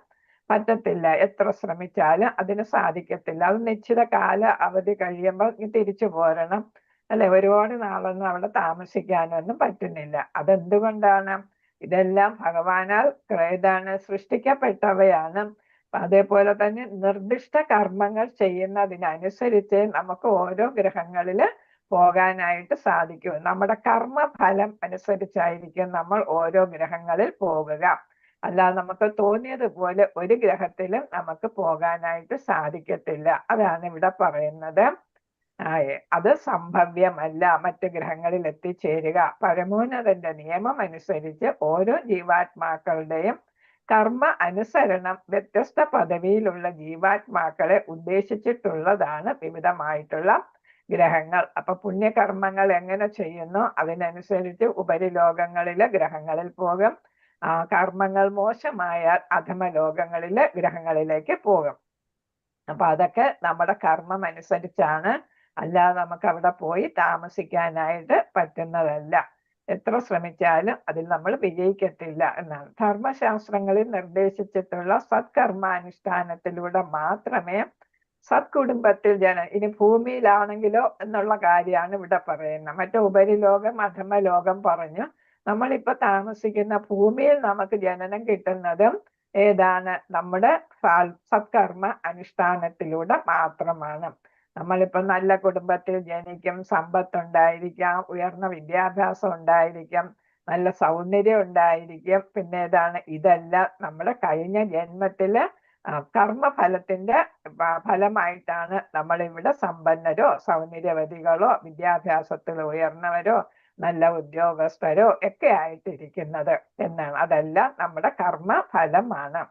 പറ്റത്തില്ല. എത്ര ശ്രമിച്ചാലും അതിന് സാധിക്കത്തില്ല. അത് നിശ്ചിത കാല അവധി കഴിയുമ്പോൾ തിരിച്ചു പോരണം അല്ലെ. ഒരുപാട് നാളൊന്നും അവിടെ താമസിക്കാനൊന്നും പറ്റുന്നില്ല. അതെന്തുകൊണ്ടാണ്? ഇതെല്ലാം ഭഗവാനാൽ ഏതാണ് സൃഷ്ടിക്കപ്പെട്ടവയാണ്. അതേപോലെ തന്നെ നിർദ്ദിഷ്ട കർമ്മങ്ങൾ ചെയ്യുന്നതിനനുസരിച്ച് നമുക്ക് ഓരോ ഗ്രഹങ്ങളില് പോകാനായിട്ട് സാധിക്കും. നമ്മുടെ കർമ്മഫലം അനുസരിച്ചായിരിക്കും നമ്മൾ ഓരോ ഗ്രഹങ്ങളിൽ പോകുക. അല്ലാതെ നമുക്ക് തോന്നിയതുപോലെ ഒരു ഗ്രഹത്തിലും നമുക്ക് പോകാനായിട്ട് സാധിക്കത്തില്ല. അതാണ് ഇവിടെ പറയുന്നത്. അത് സംഭവ്യമല്ല മറ്റു ഗ്രഹങ്ങളിൽ എത്തിച്ചേരുക. പരമോന്നതന്റെ നിയമം അനുസരിച്ച് ഓരോ ജീവാത്മാക്കളുടെയും കർമ്മ അനുസരണം വ്യത്യസ്ത പദവിയിലുള്ള ജീവാത്മാക്കളെ ഉദ്ദേശിച്ചിട്ടുള്ളതാണ് വിവിധമായിട്ടുള്ള ഗ്രഹങ്ങൾ. അപ്പൊ പുണ്യകർമ്മങ്ങൾ എങ്ങനെ ചെയ്യുന്നു അതിനനുസരിച്ച് ഉപരിലോകങ്ങളിലെ ഗ്രഹങ്ങളിൽ പോകും. കർമ്മങ്ങൾ മോശമായാൽ അധമലോകങ്ങളിലെ ഗ്രഹങ്ങളിലേക്ക് പോകും. അപ്പൊ അതൊക്കെ നമ്മുടെ കർമ്മം അനുസരിച്ചാണ്. അല്ലാതെ നമുക്ക് അവിടെ പോയി താമസിക്കാനായിട്ട് പറ്റുന്നതല്ല. എത്ര ശ്രമിച്ചാലും അതിൽ നമ്മൾ വിജയിക്കത്തില്ല എന്നാണ്. ധർമ്മശാസ്ത്രങ്ങളിൽ നിർദ്ദേശിച്ചിട്ടുള്ള സത്കർമാനുഷ്ഠാനത്തിലൂടെ മാത്രമേ സത്കുടുംബത്തിൽ ഇനി ഭൂമിയിലാണെങ്കിലോ എന്നുള്ള കാര്യമാണ് ഇവിടെ പറയുന്നത്. മറ്റേ ഉപരിലോകം അധമലോകം പറഞ്ഞു. നമ്മളിപ്പോ താമസിക്കുന്ന ഭൂമിയിൽ നമുക്ക് ജനനം കിട്ടുന്നതും ഏതാണ്? നമ്മുടെ സത്കർമ്മ അനുഷ്ഠാനത്തിലൂടെ മാത്രമാണ്. നമ്മളിപ്പോ നല്ല കുടുംബത്തിൽ ജനിക്കും, സമ്പത്തുണ്ടായിരിക്കാം, ഉയർന്ന വിദ്യാഭ്യാസം ഉണ്ടായിരിക്കും, നല്ല സൗന്ദര്യം ഉണ്ടായിരിക്കും. പിന്നെ ഏതാണ്? ഇതെല്ലാം നമ്മുടെ കഴിഞ്ഞ ജന്മത്തില് കർമ്മഫലത്തിന്റെ ഫലമായിട്ടാണ് നമ്മളിവിടെ സമ്പന്നരോ സൗന്ദര്യവതികളോ വിദ്യാഭ്യാസത്തിൽ ഉയർന്നവരോ നല്ല ഉദ്യോഗസ്ഥരോ ഒക്കെ ആയിട്ടിരിക്കുന്നത് എന്നാണ്. അതെല്ലാം നമ്മുടെ കർമ്മഫലമാണ്.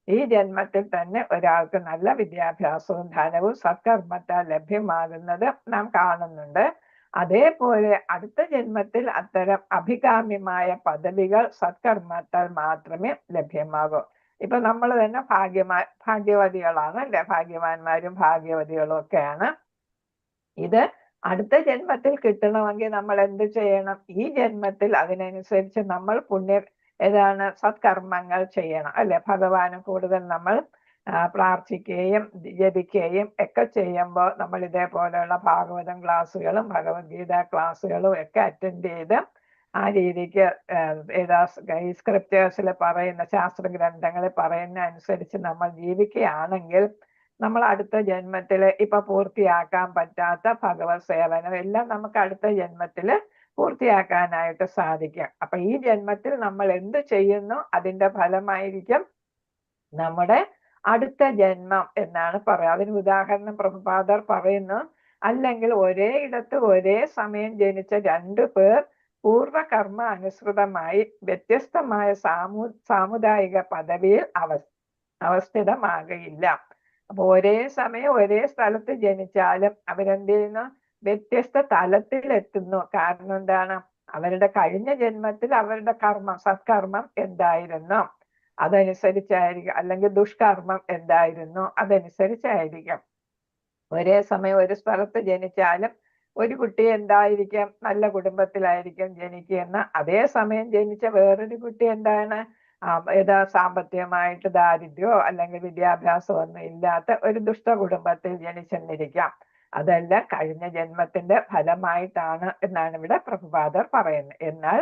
ഈ ജന്മത്തിൽ തന്നെ ഒരാൾക്ക് നല്ല വിദ്യാഭ്യാസവും ധനവും സത്കർമ്മത്താൽ ലഭ്യമാകുന്നത് നാം കാണുന്നുണ്ട്. അതേപോലെ അടുത്ത ജന്മത്തിൽ അത്തരം അഭികാമ്യമായ പദവികൾ സത്കർമ്മത്താൽ മാത്രമേ ലഭ്യമാകൂ. ഇപ്പൊ നമ്മൾ തന്നെ ഭാഗ്യവതികളാണ് അല്ലെ, ഭാഗ്യവാന്മാരും ഭാഗ്യവതികളും ഒക്കെയാണ്. ഇത് അടുത്ത ജന്മത്തിൽ കിട്ടണമെങ്കിൽ നമ്മൾ എന്ത് ചെയ്യണം? ഈ ജന്മത്തിൽ അതിനനുസരിച്ച് നമ്മൾ സത്കർമ്മങ്ങൾ ചെയ്യണം അല്ലെ. ഭഗവാന് കൂടുതൽ നമ്മൾ പ്രാർത്ഥിക്കുകയും ജപിക്കുകയും ഒക്കെ ചെയ്യുമ്പോൾ നമ്മൾ ഇതേപോലെയുള്ള ഭാഗവതം ക്ലാസ്സുകളും ഭഗവത്ഗീത ക്ലാസ്സുകളും ഒക്കെ അറ്റൻഡ് ചെയ്ത് ആ രീതിക്ക് ഈ സ്ക്രിപ്റ്റേഴ്സിൽ പറയുന്ന ശാസ്ത്ര ഗ്രന്ഥങ്ങളിൽ പറയുന്ന അനുസരിച്ച് നമ്മൾ ജീവിക്കുകയാണെങ്കിൽ നമ്മൾ അടുത്ത ജന്മത്തില് ഇപ്പൊ പൂർത്തിയാക്കാൻ പറ്റാത്ത ഭഗവത് സേവനം എല്ലാം നമുക്ക് അടുത്ത ജന്മത്തില് പൂർത്തിയാക്കാനായിട്ട് സാധിക്കും. അപ്പൊ ഈ ജന്മത്തിൽ നമ്മൾ എന്ത് ചെയ്യുന്നു അതിന്റെ ഫലമായിരിക്കും നമ്മുടെ അടുത്ത ജന്മം എന്നാണ് പറയുക. അതിന് ഉദാഹരണം പ്രഭുപാദർ പറയുന്നു, അല്ലെങ്കിൽ ഒരേ ഇടത്ത് ഒരേ സമയം ജനിച്ച 2 പേർ പൂർവകർമ്മ അനുസൃതമായി വ്യത്യസ്തമായ സാമുദായിക പദവിയിൽ അവസ്ഥിതമാകയില്ല. അപ്പൊ ഒരേ സമയം ഒരേ സ്ഥലത്ത് ജനിച്ചാലും അവരെന്ത് ചെയ്യുന്നു? വ്യത്യസ്ത തലത്തിലെത്തുന്നു. കാരണം എന്താണ്? അവരുടെ കഴിഞ്ഞ ജന്മത്തിൽ അവരുടെ സത്കർമ്മം എന്തായിരുന്നു അതനുസരിച്ചായിരിക്കും, അല്ലെങ്കിൽ ദുഷ്കർമ്മം എന്തായിരുന്നു അതനുസരിച്ചായിരിക്കും. ഒരേ സമയം ഒരു സ്ഥലത്ത് ജനിച്ചാലും ഒരു കുട്ടി എന്തായിരിക്കും? നല്ല കുടുംബത്തിലായിരിക്കും ജനിക്കുന്ന. അതേ സമയം ജനിച്ച വേറൊരു കുട്ടി എന്താണ്? സാമ്പത്തികമായിട്ട് ദാരിദ്ര്യമോ അല്ലെങ്കിൽ വിദ്യാഭ്യാസമോ ഒന്നും ഇല്ലാത്ത ഒരു ദുഷ്ട കുടുംബത്തിൽ ജനിച്ചെന്നിരിക്കാം. അതെല്ലാം കഴിഞ്ഞ ജന്മത്തിന്റെ ഫലമായിട്ടാണ് എന്നാണ് ഇവിടെ പ്രഭുപാദർ പറയുന്നത്. എന്നാൽ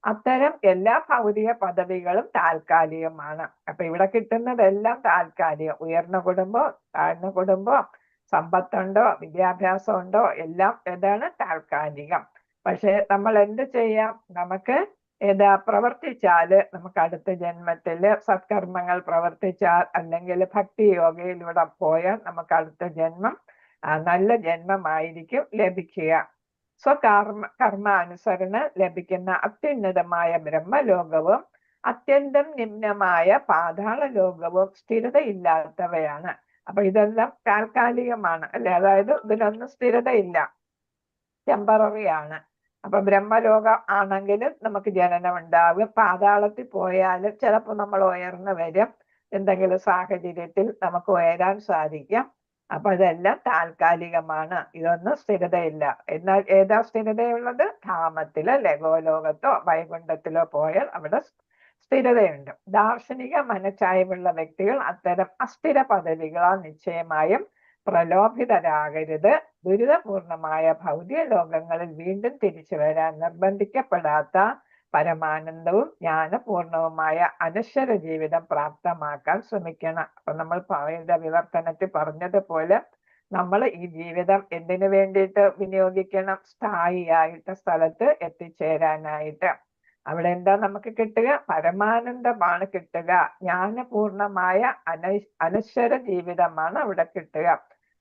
അത്തരം എല്ലാ ഭൗതിക പദവികളും താൽക്കാലികമാണ്. അപ്പൊ ഇവിടെ കിട്ടുന്നതെല്ലാം താൽക്കാലികം. ഉയർന്ന കുടുംബം, താഴ്ന്ന കുടുംബം, സമ്പത്തുണ്ടോ, വിദ്യാഭ്യാസം ഉണ്ടോ, എല്ലാം എന്താണ്? താൽക്കാലികം. പക്ഷെ നമ്മൾ എന്ത് ചെയ്യാം? നമുക്ക് പ്രവർത്തിച്ചാല് നമുക്ക് അടുത്ത ജന്മത്തില് സത്കർമ്മങ്ങൾ പ്രവർത്തിച്ചാൽ അല്ലെങ്കിൽ ഭക്തി യോഗയിലൂടെ പോയാൽ നമുക്ക് അടുത്ത ജന്മം നല്ല ജന്മമായിരിക്കും ലഭിക്കുക. കർമാനുസരണ ലഭിക്കുന്ന അത്യുന്നതമായ ബ്രഹ്മലോകവും അത്യന്തം നിമ്നമായ പാതാള ലോകവും സ്ഥിരതയില്ലാത്തവയാണ്. അപ്പൊ ഇതെല്ലാം താൽക്കാലികമാണ് അല്ലെ. അതായത് ഇതിനൊന്നും സ്ഥിരതയില്ല, ടെമ്പററി ആണ്. അപ്പൊ ബ്രഹ്മലോകം ആണെങ്കിലും നമുക്ക് ജനനം ഉണ്ടാകും. പാതാളത്തിൽ പോയാലും ചിലപ്പോൾ നമ്മൾ ഉയർന്നു വരും, എന്തെങ്കിലും സാഹചര്യത്തിൽ നമുക്ക് ഉയരാൻ സാധിക്കും. അപ്പൊ ഇതെല്ലാം താൽക്കാലികമാണ്, ഇതൊന്നും സ്ഥിരതയില്ല. എന്നാൽ ഏതാ സ്ഥിരതയുള്ളത്? ധാമത്തിൽ അല്ലെ, ഗോലോകത്തോ വൈകുണ്ഠത്തിലോ പോയാൽ അവിടെ സ്ഥിരതയുണ്ട്. ദാർശനിക മനച്ചായ്വുള്ള വ്യക്തികൾ അത്തരം അസ്ഥിര പദവികളാൽ നിശ്ചയമായും പ്രലോഭിതരാകരുത്. ദുരിതപൂർണമായ ഭൗതിക ലോകങ്ങളിൽ വീണ്ടും തിരിച്ചു വരാൻ നിർബന്ധിക്കപ്പെടാത്ത പരമാനന്ദവും ജ്ഞാനപൂർണവുമായ അനശ്വര ജീവിതം പ്രാപ്തമാക്കാൻ ശ്രമിക്കണം. അപ്പൊ നമ്മൾ വിവർത്തനത്തിൽ പറഞ്ഞതുപോലെ നമ്മൾ ഈ ജീവിതം എന്തിനു വേണ്ടിയിട്ട് വിനിയോഗിക്കണം? സ്ഥായിയായിട്ട് സ്ഥലത്ത് എത്തിച്ചേരാനായിട്ട്. അവിടെ എന്താ നമുക്ക് കിട്ടുക? പരമാനന്ദമാണ് കിട്ടുക. ജ്ഞാനപൂർണമായ അനശ്വര ജീവിതമാണ് അവിടെ കിട്ടുക.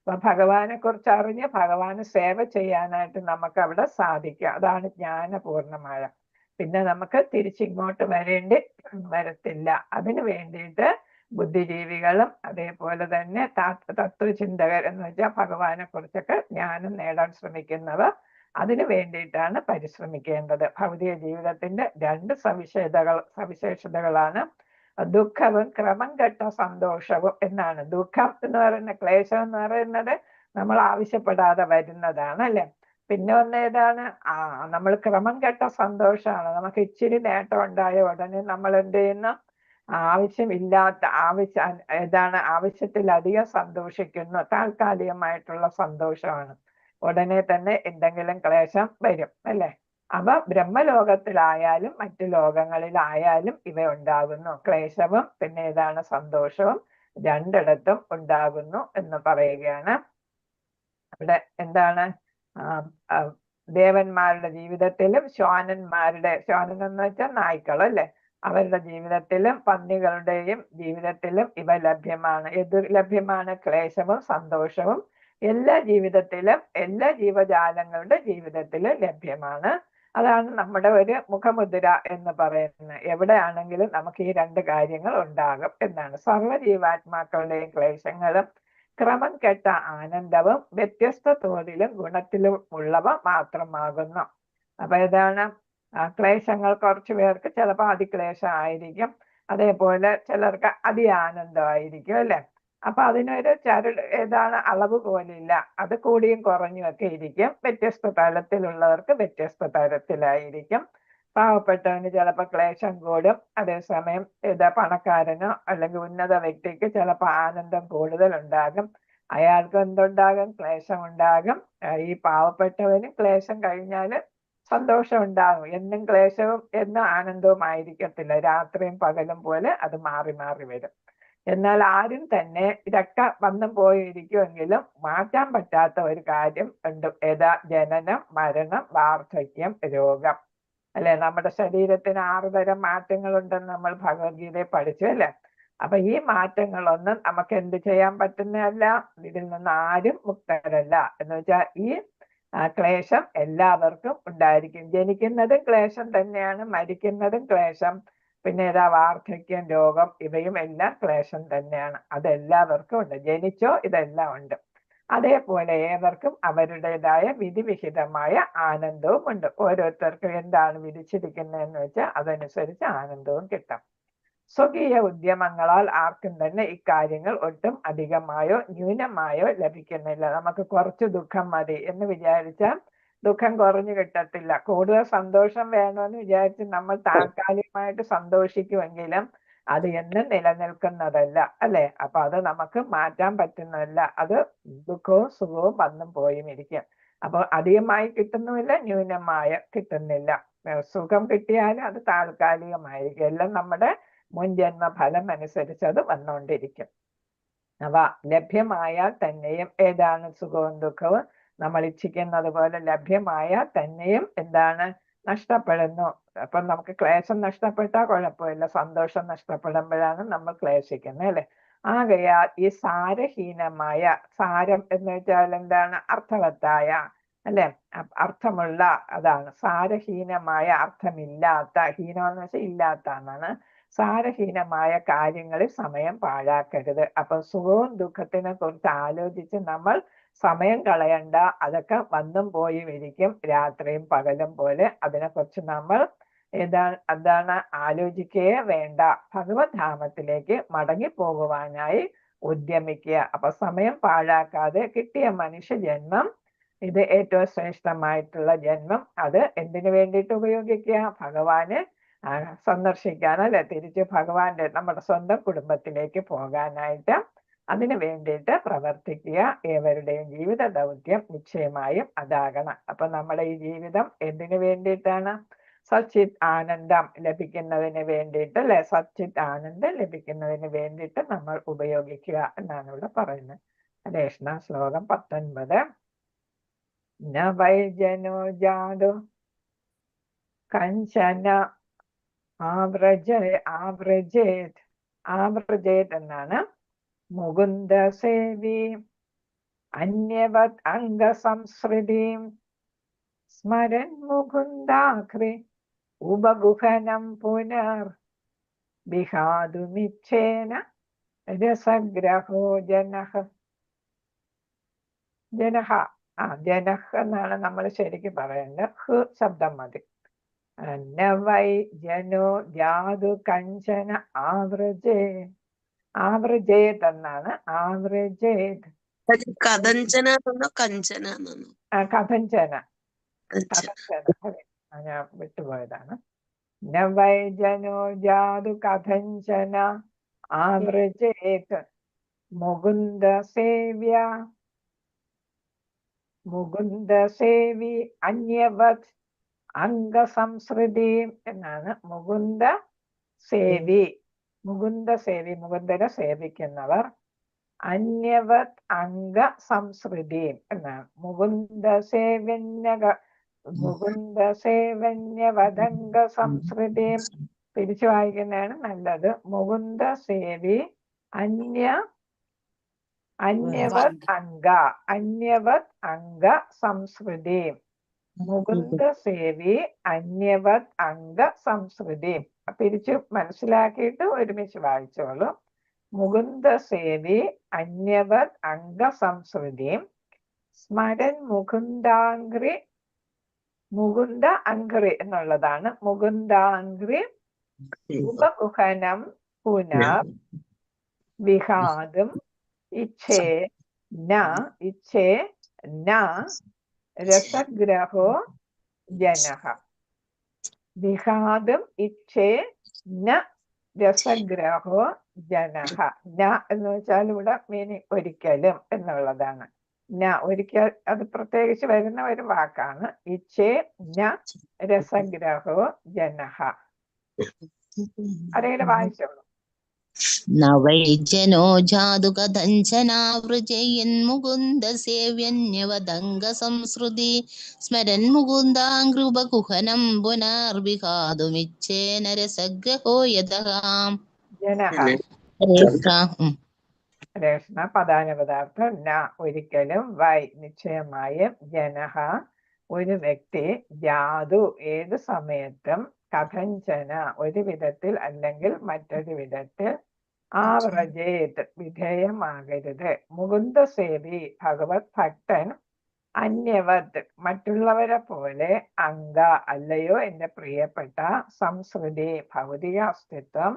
അപ്പൊ ഭഗവാനെ കുറിച്ച് അറിഞ്ഞ് ഭഗവാന് സേവ ചെയ്യാനായിട്ട് നമുക്ക് അവിടെ സാധിക്കുക. അതാണ് ജ്ഞാനപൂർണമായ. പിന്നെ നമുക്ക് തിരിച്ചിങ്ങോട്ട് വരത്തില്ല. അതിനു വേണ്ടിയിട്ട് ബുദ്ധിജീവികളും അതേപോലെ തന്നെ തത്വചിന്തകർ എന്ന് വെച്ചാൽ ഭഗവാനെ കുറിച്ചൊക്കെ ജ്ഞാനം നേടാൻ ശ്രമിക്കുന്നവർ അതിനു വേണ്ടിയിട്ടാണ് പരിശ്രമിക്കേണ്ടത്. ഭൗതിക ജീവിതത്തിന്റെ 2 സവിശേഷതകളാണ് ദുഃഖവും ക്രമം കെട്ട സന്തോഷവും എന്നാണ്. ദുഃഖം എന്ന് പറയുന്ന ക്ലേശം എന്ന് പറയുന്നത് നമ്മൾ ആവശ്യപ്പെടാതെ വരുന്നതാണ് അല്ലെ. പിന്നെ ഒന്ന് ഏതാണ്? നമ്മൾ ക്രമം കെട്ട സന്തോഷമാണ്. നമുക്ക് ഇച്ചിരി നേട്ടം ഉണ്ടായ ഉടനെ നമ്മൾ എന്ത് ചെയ്യുന്നു? ആവശ്യത്തിലധികം സന്തോഷിക്കുന്നു. താൽക്കാലികമായിട്ടുള്ള സന്തോഷമാണ്. ഉടനെ തന്നെ എന്തെങ്കിലും ക്ലേശം വരും അല്ലെ. അപ്പൊ ബ്രഹ്മലോകത്തിലായാലും മറ്റു ലോകങ്ങളിലായാലും ഇവ ഉണ്ടാകുന്നു. ക്ലേശവും പിന്നെ ഏതാണ്? സന്തോഷവും രണ്ടിടത്തും ഉണ്ടാകുന്നു എന്ന് പറയുകയാണ്. അവിടെ എന്താണ്? ദേവന്മാരുടെ ജീവിതത്തിലും ശ്വാനൻ എന്ന് വെച്ചാൽ നായ്ക്കൾ അല്ലെ, അവരുടെ ജീവിതത്തിലും പന്നികളുടെയും ജീവിതത്തിലും ഇവ ലഭ്യമാണ്. ഏത് ലഭ്യമാണ്? ക്ലേശവും സന്തോഷവും എല്ലാ ജീവിതത്തിലും എല്ലാ ജീവജാലങ്ങളുടെ ജീവിതത്തിലും ലഭ്യമാണ്. അതാണ് നമ്മുടെ ഒരു മുഖമുദ്ര എന്ന് പറയുന്നത്. എവിടെയാണെങ്കിലും നമുക്ക് ഈ രണ്ട് കാര്യങ്ങൾ ഉണ്ടാകും എന്നാണ്. സർവ്വജീവാത്മാക്കളുടെയും ക്ലേശങ്ങളും ക്രമം കെട്ട ആനന്ദവും വ്യത്യസ്ത തോതിലും ഗുണത്തിലും ഉള്ളവ മാത്രമാകുന്നു. അപ്പൊ ഇതാണ് ക്ലേശങ്ങൾ. കുറച്ചു പേർക്ക് ചിലപ്പോൾ അതിക്ലേശം ആയിരിക്കും, അതേപോലെ ചിലർക്ക് ആനന്ദമായിരിക്കും അല്ലെ. അപ്പൊ അതിനൊരു ഏതാണ് അളവ് പോലില്ല, അത് കൂടിയും കുറഞ്ഞും ഒക്കെ ഇരിക്കും. വ്യത്യസ്ത തലത്തിലുള്ളവർക്ക് വ്യത്യസ്ത തരത്തിലായിരിക്കും. പാവപ്പെട്ടവന് ചിലപ്പോൾ ക്ലേശം കൂടും, അതേസമയം പണക്കാരനോ അല്ലെങ്കിൽ ഉന്നത വ്യക്തിക്ക് ചിലപ്പോൾ ആനന്ദം കൂടുതൽ ഉണ്ടാകും. അയാൾക്ക് എന്തുണ്ടാകും? ക്ലേശം ഉണ്ടാകും. ഈ പാവപ്പെട്ടവന് ക്ലേശം കഴിഞ്ഞാല് സന്തോഷം ഉണ്ടാകും. എന്നും ക്ലേശവും എന്നും ആനന്ദവും ആയിരിക്കത്തില്ല. രാത്രിയും പകലും പോലെ അത് മാറി മാറി വരും. എന്നാൽ ആരും തന്നെ ഇതൊക്കെ വന്നും പോയിരിക്കുമെങ്കിലും മാറ്റാൻ പറ്റാത്ത ഒരു കാര്യം ഉണ്ട്. ജനനം, മരണം, വാർദ്ധക്യം, രോഗം അല്ലെ. നമ്മുടെ ശരീരത്തിന് 6 തരം മാറ്റങ്ങളുണ്ടെന്ന് നമ്മൾ ഭഗവത്ഗീതയിൽ പഠിച്ചു അല്ലെ. അപ്പൊ ഈ മാറ്റങ്ങളൊന്നും നമുക്ക് എന്ത് ചെയ്യാൻ പറ്റുന്നതല്ല. ഇതിൽ നിന്ന് ആരും മുക്തരല്ല. എന്ന് വെച്ചാൽ ഈ ക്ലേശം എല്ലാവർക്കും ഉണ്ടായിരിക്കും. ജനിക്കുന്നതും ക്ലേശം തന്നെയാണ്, മരിക്കുന്നതും ക്ലേശം, പിന്നെ വാർദ്ധക്യം, രോഗം, ഇവയും എല്ലാം ക്ലേശം തന്നെയാണ്. അതെല്ലാവർക്കും ഉണ്ട്. ജനിച്ചോ ഇതെല്ലാം ഉണ്ട്. അതേപോലെ ഏവർക്കും അവരുടേതായ വിധിവിഹിതമായ ആനന്ദവും ഉണ്ട്. ഓരോരുത്തർക്കും എന്താണ് വിധിച്ചിരിക്കുന്നതെന്ന് വെച്ചാൽ അതനുസരിച്ച് ആനന്ദവും കിട്ടും. സ്വകീയ ഉദ്യമങ്ങളാൽ ആർക്കും തന്നെ ഇക്കാര്യങ്ങൾ ഒട്ടും അധികമായോ ന്യൂനമായോ ലഭിക്കുന്നില്ല. നമുക്ക് കുറച്ച് ദുഃഖം മതി എന്ന് വിചാരിച്ചാൽ ദുഃഖം കുറഞ്ഞു കിട്ടത്തില്ല. കൂടുതൽ സന്തോഷം വേണമെന്ന് വിചാരിച്ച് നമ്മൾ താൽക്കാലികമായിട്ട് സന്തോഷിക്കുമെങ്കിലും അത് എന്നും നിലനിൽക്കുന്നതല്ല അല്ലെ. അപ്പൊ അത് നമുക്ക് മാറ്റാൻ പറ്റുന്നതല്ല. അത് ദുഃഖവും സുഖവും വന്നും പോയും ഇരിക്കും. അപ്പൊ അധികമായി കിട്ടുന്നുമില്ല, ന്യൂനമായ കിട്ടുന്നില്ല. സുഖം കിട്ടിയാലും അത് താൽക്കാലികമായിരിക്കും. എല്ലാം നമ്മുടെ മുൻജന്മ ഫലം അനുസരിച്ച് അത് വന്നുകൊണ്ടിരിക്കും. അവ ലഭ്യമായാൽ തന്നെയും ഏതാണ് സുഖവും ദുഃഖവും നമ്മൾ ഇച്ഛിക്കുന്നത് പോലെ ലഭ്യമായാൽ തന്നെയും എന്താണ് നഷ്ടപ്പെടുന്നു. അപ്പൊ നമുക്ക് ക്ലേശം നഷ്ടപ്പെട്ടാൽ കുഴപ്പമില്ല, സന്തോഷം നഷ്ടപ്പെടുമ്പോഴാണ് നമ്മൾ ക്ലേശിക്കുന്നത് അല്ലെ. ആകയാൽ ഈ സാരഹീനമായ, സാരം എന്ന് വെച്ചാൽ എന്താണ്? അർത്ഥവത്തായ അല്ലെ, അർത്ഥമുള്ള, അതാണ് സാരഹീനമായ, അർത്ഥമില്ലാത്ത, ഹീനം എന്ന് വെച്ചാൽ ഇല്ലാത്ത എന്നാണ്. സാരഹീനമായ കാര്യങ്ങളിൽ സമയം പാഴാക്കരുത്. അപ്പൊ സുഖവും ദുഃഖത്തിനെ കുറിച്ച് ആലോചിച്ച് നമ്മൾ സമയം കളയണ്ട. അതൊക്കെ വന്നും പോയും ഇരിക്കും, രാത്രിയും പകലും പോലെ. അതിനെക്കുറിച്ച് നമ്മൾ എന്താണ് ആലോചിക്കുകയേ വേണ്ട. ഭഗവത് ധാമത്തിലേക്ക് മടങ്ങി പോകുവാനായി ഉദ്യമിക്കുക. അപ്പൊ സമയം പാഴാക്കാതെ കിട്ടിയ മനുഷ്യ ജന്മം ഇത് ഏറ്റവും ശ്രേഷ്ഠമായിട്ടുള്ള ജന്മം. അത് എന്തിനു വേണ്ടിയിട്ട് ഉപയോഗിക്കുക? ഭഗവാന് സന്ദർശിക്കാനല്ലേ, തിരിച്ച് ഭഗവാന്റെ നമ്മുടെ സ്വന്തം കുടുംബത്തിലേക്ക് പോകാനായിട്ട് അതിനു വേണ്ടിയിട്ട് പ്രവർത്തിക്കുക. ഏവരുടെയും ജീവിത ദൗത്യം നിശ്ചയമായും അതാകണം. അപ്പൊ നമ്മുടെ ഈ ജീവിതം എന്തിനു വേണ്ടിയിട്ടാണ്? സച്ചിത് ആനന്ദം ലഭിക്കുന്നതിന് വേണ്ടിയിട്ട് അല്ലെ, സച്ചിത് ആനന്ദം ലഭിക്കുന്നതിന് വേണ്ടിയിട്ട് നമ്മൾ ഉപയോഗിക്കുക എന്നാണ് ഇവിടെ പറയുന്നത്. കൃഷ്ണ ശ്ലോകം 19. ന വൈജനോ ജാതു കഞ്ചന ആവ്രജേത് എന്നാണ്. മുകുന്ദ സേവി അന്യവത് അംഗസംസൃതി സ്മരൻ മുകുന്ദാഖ്രി ഉപഗുഹനം പുനർ വിഹാതുമിച്ഛേന രസഗ്രഹോ ജനഃ. ജനഃ എന്നാണ് നമ്മൾ ശരിക്കും പറയേണ്ടത്. ഹ് ശബ്ദം മതി. വൈ ജനോ ജാതു കഞ്ചന ആവ്രജേത് എന്നാണ്. ആവ്രജേത് കഥഞ്ചന കഞ്ചന കഥഞ്ചന. ഞാൻ വിട്ടുപോയതാണ്. വൈ ജനോ ജാതു കഥഞ്ചന ആവ്രജേത് മുകുന്ദ സേവി അന്യവത് അംഗസംസൃതി എന്നാണ്. മുകുന്ദ സേവി, മുകുന്ദനെ സേവിക്കുന്നവർ. അന്യവത് അംഗ സംസൃതി എന്നാണ്. മുകുന്ദ സേവന്യവദംഗ സംസൃതി. തിരിച്ചു വായിക്കുന്നതാണ് നല്ലത്. മുകുന്ദ സേവി അന്യവത് അംഗ സംസൃതി. മുകുന്ദ സേവി അന്യവത് അംഗ സംസ്കൃതി. പിരിച്ചു മനസ്സിലാക്കിയിട്ട് ഒരുമിച്ച് വായിച്ചോളൂ. മുകുന്ദ സേവി അന്യവത് അംഗ സംസ്കൃതി സ്മരൻ മുകുന്ദാംഗ്രി. മുകുന്ദ അംഗ്രി എന്നുള്ളതാണ്. മുകുന്ദാംഗ്രി ഉപകുഹനം പുനഃ വിഹാദം ഇച്ഛേ ന രസഗ്രഹോ ജനഃ. വിഹാദം ഇച്ഛേ ന രസഗ്രഹോ ജനഃ. ന എന്ന് വെച്ചാൽ ഇവിടെ മീനിങ് ഒരിക്കലും എന്നുള്ളതാണ്. ന ഒരിക്കൽ, അത് പ്രത്യേകിച്ച് വരുന്ന ഒരു വാക്കാണ്. ഇച്ഛേ ന രസഗ്രഹോ ജനഃ. ആരെങ്കിലും വായിച്ചോളൂ. നവൈജനോ ജാതു കഥഞ്ചനാവൃജയൻ മുകുന്ദ സേവ്യന്യവദംഗ സംസ്കൃതി സ്മരൻ മുകുന്ദാംഗ്രുപകുഹനം പുനർവിഹാതുമിച്ഛേന രസഗ്രഹോ യതഃ. ജനഃ രേഷ്ണ പദാനുപദാർത്ഥം. ന ഒരിക്കലും, വൈ നിശ്ചയമായും, ജനഃ ഒരു വ്യക്തി, ജാതു ഏത് സമയത്തും, കഥഞ്ചന ഒരു വിധത്തിൽ അല്ലെങ്കിൽ മറ്റൊരു വിധത്തിൽ, ആവ്രജേത് വിധേയമാകരുത്. മുകുന്ദ സേവി ഭഗവത് ഭക്തൻ, അന്യവത് മറ്റുള്ളവരെ പോലെ, അംഗ അല്ലയോ എന്റെ പ്രിയപ്പെട്ട, സംസ്കൃതി ഭൗതിക അസ്തിത്വം,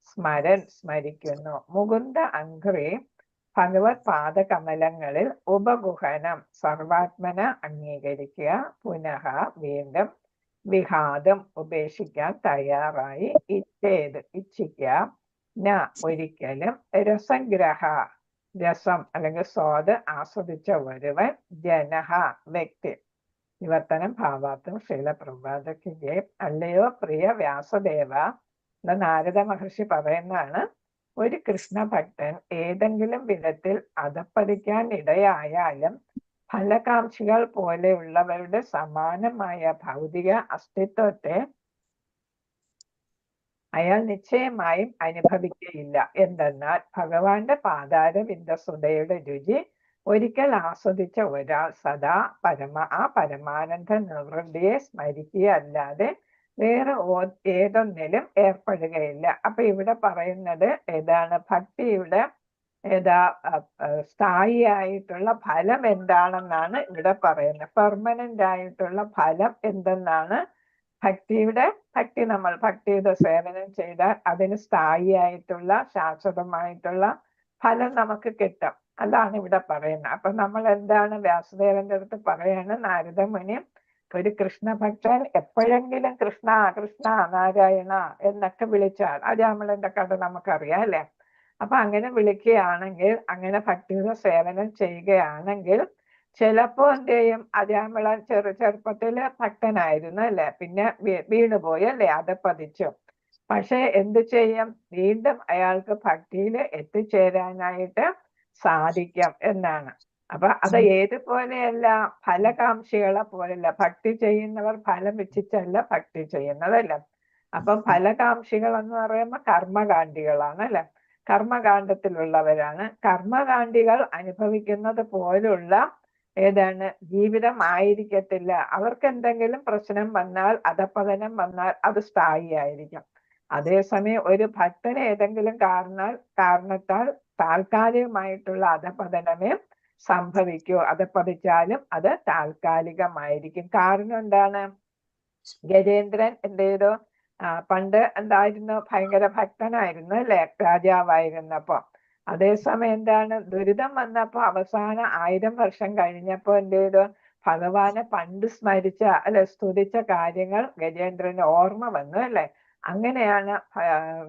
സ്മരൻ സ്മരിക്കുന്നു. മുകുന്ദ അംഗ്രി ഭഗവത് പാദകമലങ്ങളിൽ, ഉപഗുഹനം സർവാത്മന അംഗീകരിക്കുക, പുനഃ വീണ്ടും, വിഹാദം ഉപേക്ഷിക്കാൻ തയ്യാറായി, ഇച്ഛേത് ഇച്ഛിക്കുക, ന ഒരിക്കലും, രസഗ്രഹ രസം അല്ലെങ്കിൽ സ്വാദ് ആസ്വദിച്ച ഒരുവൻ, ജനഃ വ്യക്തി. വിവർത്തനം ഭാവാർത്ഥം ശ്രീല പ്രഭാതയ്ക്ക് ജയം. അല്ലയോ പ്രിയ വ്യാസദേവ, നാരദ മഹർഷി പറയുന്നതാണ്, ഒരു കൃഷ്ണഭക്തൻ ഏതെങ്കിലും വിധത്തിൽ അധപ്പതിക്കാൻ ഇടയായാലും ഫലകാംക്ഷികൾ പോലെയുള്ളവരുടെ സമാനമായ ഭൗതിക അസ്തിത്വത്തെ അയാൾ നിശ്ചയമായും അനുഭവിക്കുകയില്ല. എന്തെന്നാൽ ഭഗവാന്റെ പാതാരവിന്ദസുതയുടെ രുചി ഒരിക്കൽ ആസ്വദിച്ച ഒരാൾ സദാ ആ പരമാനന്ദ നിർവൃതിയെ സ്മരിക്കുകയല്ലാതെ വേറെ ഏതൊന്നിലും ഏർപ്പെടുകയില്ല. അപ്പൊ ഇവിടെ പറയുന്നത് ഏതാണ്? ഭക്തിയുടെ സ്ഥായിയായിട്ടുള്ള ഫലം എന്താണെന്നാണ് ഇവിടെ പറയുന്നത്. പെർമനന്റ് ആയിട്ടുള്ള ഫലം എന്തെന്നാണ്? ഭക്തിയുടെ സേവനം ചെയ്താൽ അതിന് സ്ഥായിയായിട്ടുള്ള ശാശ്വതമായിട്ടുള്ള ഫലം നമുക്ക് കിട്ടും. അതാണ് ഇവിടെ പറയുന്നത്. അപ്പൊ നമ്മൾ എന്താണ് വ്യാസദേവന്റെ അടുത്ത് പറയാണ്, നാരദ മുനി ഒരു കൃഷ്ണഭക്തൻ എപ്പോഴെങ്കിലും കൃഷ്ണ കൃഷ്ണ നാരായണ എന്നൊക്കെ വിളിച്ചാൽ, അജാമിളന്റെ കഥ നമുക്കറിയാം അല്ലെ? അപ്പൊ അങ്ങനെ വിളിക്കുകയാണെങ്കിൽ, അങ്ങനെ ഭക്തിയുടെ സേവനം ചെയ്യുകയാണെങ്കിൽ, ചിലപ്പോ എന്ത് ചെയ്യും, അജാമിളൻ ചെറുപ്പത്തില് ഭക്തനായിരുന്നു അല്ലെ, പിന്നെ വീണുപോയി അല്ലെ, അധപ്പതിച്ചു. പക്ഷെ എന്ത് ചെയ്യും, വീണ്ടും അയാൾക്ക് ഭക്തിയിൽ എത്തിച്ചേരാനായിട്ട് സാധിക്കും എന്നാണ്. അപ്പൊ അത് ഏതുപോലെയല്ല, ഫലകാംക്ഷികളെ പോലെയല്ല. ഭക്തി ചെയ്യുന്നവർ ഫലം ഇച്ഛിച്ചല്ല ഭക്തി ചെയ്യുന്നതല്ല. അപ്പം ഫലകാംക്ഷികൾ എന്ന് പറയുമ്പോൾ കർമ്മകാണ്ഡികളാണ് അല്ലെ, കർമ്മകാണ്ഡത്തിലുള്ളവരാണ്. കർമ്മകാണ്ഡികൾ അനുഭവിക്കുന്നത് പോലുള്ള ജീവിതം ആയിരിക്കത്തില്ല. അവർക്ക് എന്തെങ്കിലും പ്രശ്നം വന്നാൽ, അധപ്പതനം വന്നാൽ അത് സ്ഥായിയായിരിക്കും. അതേസമയം ഒരു ഭക്തന് ഏതെങ്കിലും കാരണത്താൽ താൽക്കാലികമായിട്ടുള്ള അധപ്പതനമേ സംഭവിക്കൂ. അധപ്പതിച്ചാലും അത് താൽക്കാലികമായിരിക്കും. കാരണം എന്താണ്? ഗജേന്ദ്രൻ എന്ത് ചെയ്തു? പണ്ട് എന്തായിരുന്നു? ഭയങ്കര ഭക്തനായിരുന്നു അല്ലെ, രാജാവായിരുന്നപ്പോ. അതേസമയം എന്താണ്? ദുരിതം വന്നപ്പോ അവസാന 1000 വർഷം കഴിഞ്ഞപ്പോ എന്ത് ചെയ്തു? ഭഗവാനെ പണ്ട് സ്മരിച്ച അല്ലെ, സ്തുതിച്ച കാര്യങ്ങൾ ഗജേന്ദ്രന് ഓർമ്മ വന്നു അല്ലെ. അങ്ങനെയാണ്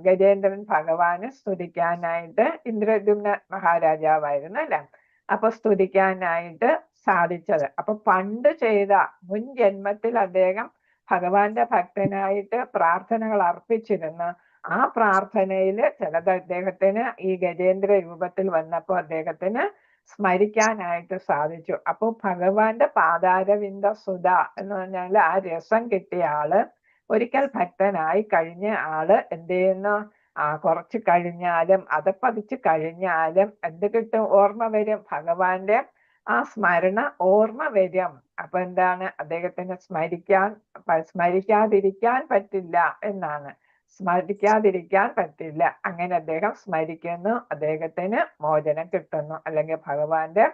ഗജേന്ദ്രൻ ഭഗവാനെ സ്തുതിക്കാനായിട്ട്, ഇന്ദ്രദ്യുമ്ന മഹാരാജാവായിരുന്നു അല്ലെ, അപ്പൊ സ്തുതിക്കാനായിട്ട് സാധിച്ചത്. അപ്പൊ പണ്ട് ചെയ്ത മുൻ ജന്മത്തിൽ അദ്ദേഹം ഭഗവാന്റെ ഭക്തനായിട്ട് പ്രാർത്ഥനകൾ അർപ്പിച്ചിരുന്നു. ആ പ്രാർത്ഥനയില് ചിലത് അദ്ദേഹത്തിന് ഈ ഗജേന്ദ്ര രൂപത്തിൽ വന്നപ്പോ അദ്ദേഹത്തിന് സ്മരിക്കാനായിട്ട് സാധിച്ചു. അപ്പൊ ഭഗവാന്റെ പാതാരവിന്ദ സുധ എന്ന് പറഞ്ഞാൽ ആ രസം കിട്ടിയ ആള്, ഒരിക്കൽ ഭക്തനായി കഴിഞ്ഞ ആള് എന്ത് ചെയ്യുന്നു? കുറച്ച് കഴിഞ്ഞാലും അധപ്പതിച്ച് കഴിഞ്ഞാലും എന്ത് കിട്ടും? ഓർമ്മ വരും. ഭഗവാന്റെ ആ സ്മരണ ഓർമ്മ വരും. അപ്പൊ എന്താണ്, അദ്ദേഹത്തിന് സ്മരിക്കാതിരിക്കാൻ പറ്റില്ല എന്നാണ്. സ്മരിക്കാതിരിക്കാൻ പറ്റില്ല. അങ്ങനെ അദ്ദേഹം സ്മരിക്കുന്നു, അദ്ദേഹത്തിന് മോചനം കിട്ടുന്നു, അല്ലെങ്കിൽ ഭഗവാന്റെ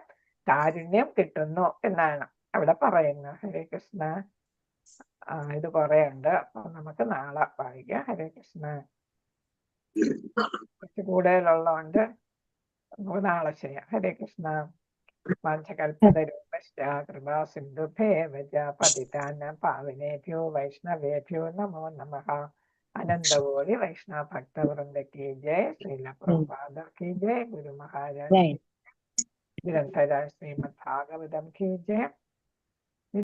കാരുണ്യം കിട്ടുന്നു എന്നാണ് അവിടെ പറയുന്നത്. ഹരേ കൃഷ്ണ. ഇത് കുറെ ഉണ്ട്, അപ്പൊ നമുക്ക് നാളെ വായിക്കാം. ഹരേ കൃഷ്ണ. കുറച്ച് കൂടുതലുള്ളതുകൊണ്ട് നമുക്ക് നാളെ ചെയ്യാം. ഹരേ കൃഷ്ണ. വാഞ്ചകൽപതരൂപശ്ച കൃപാ സിന്ധുഭേവ ച പതിതാനാം പാവനേഭ്യോ വൈഷ്ണവേഭ്യോ നമോ നമഃ. അനന്തകോടി വൈഷ്ണവ ഭക്തവൃന്ദ കി ജയ്. ശ്രീല പ്രഭുപാദ കി ജയ്. ഗുരു മഹാരാജ് ഗ്രന്ഥരാജ് ശ്രീമദ് ഭാഗവതം കി ജയ്.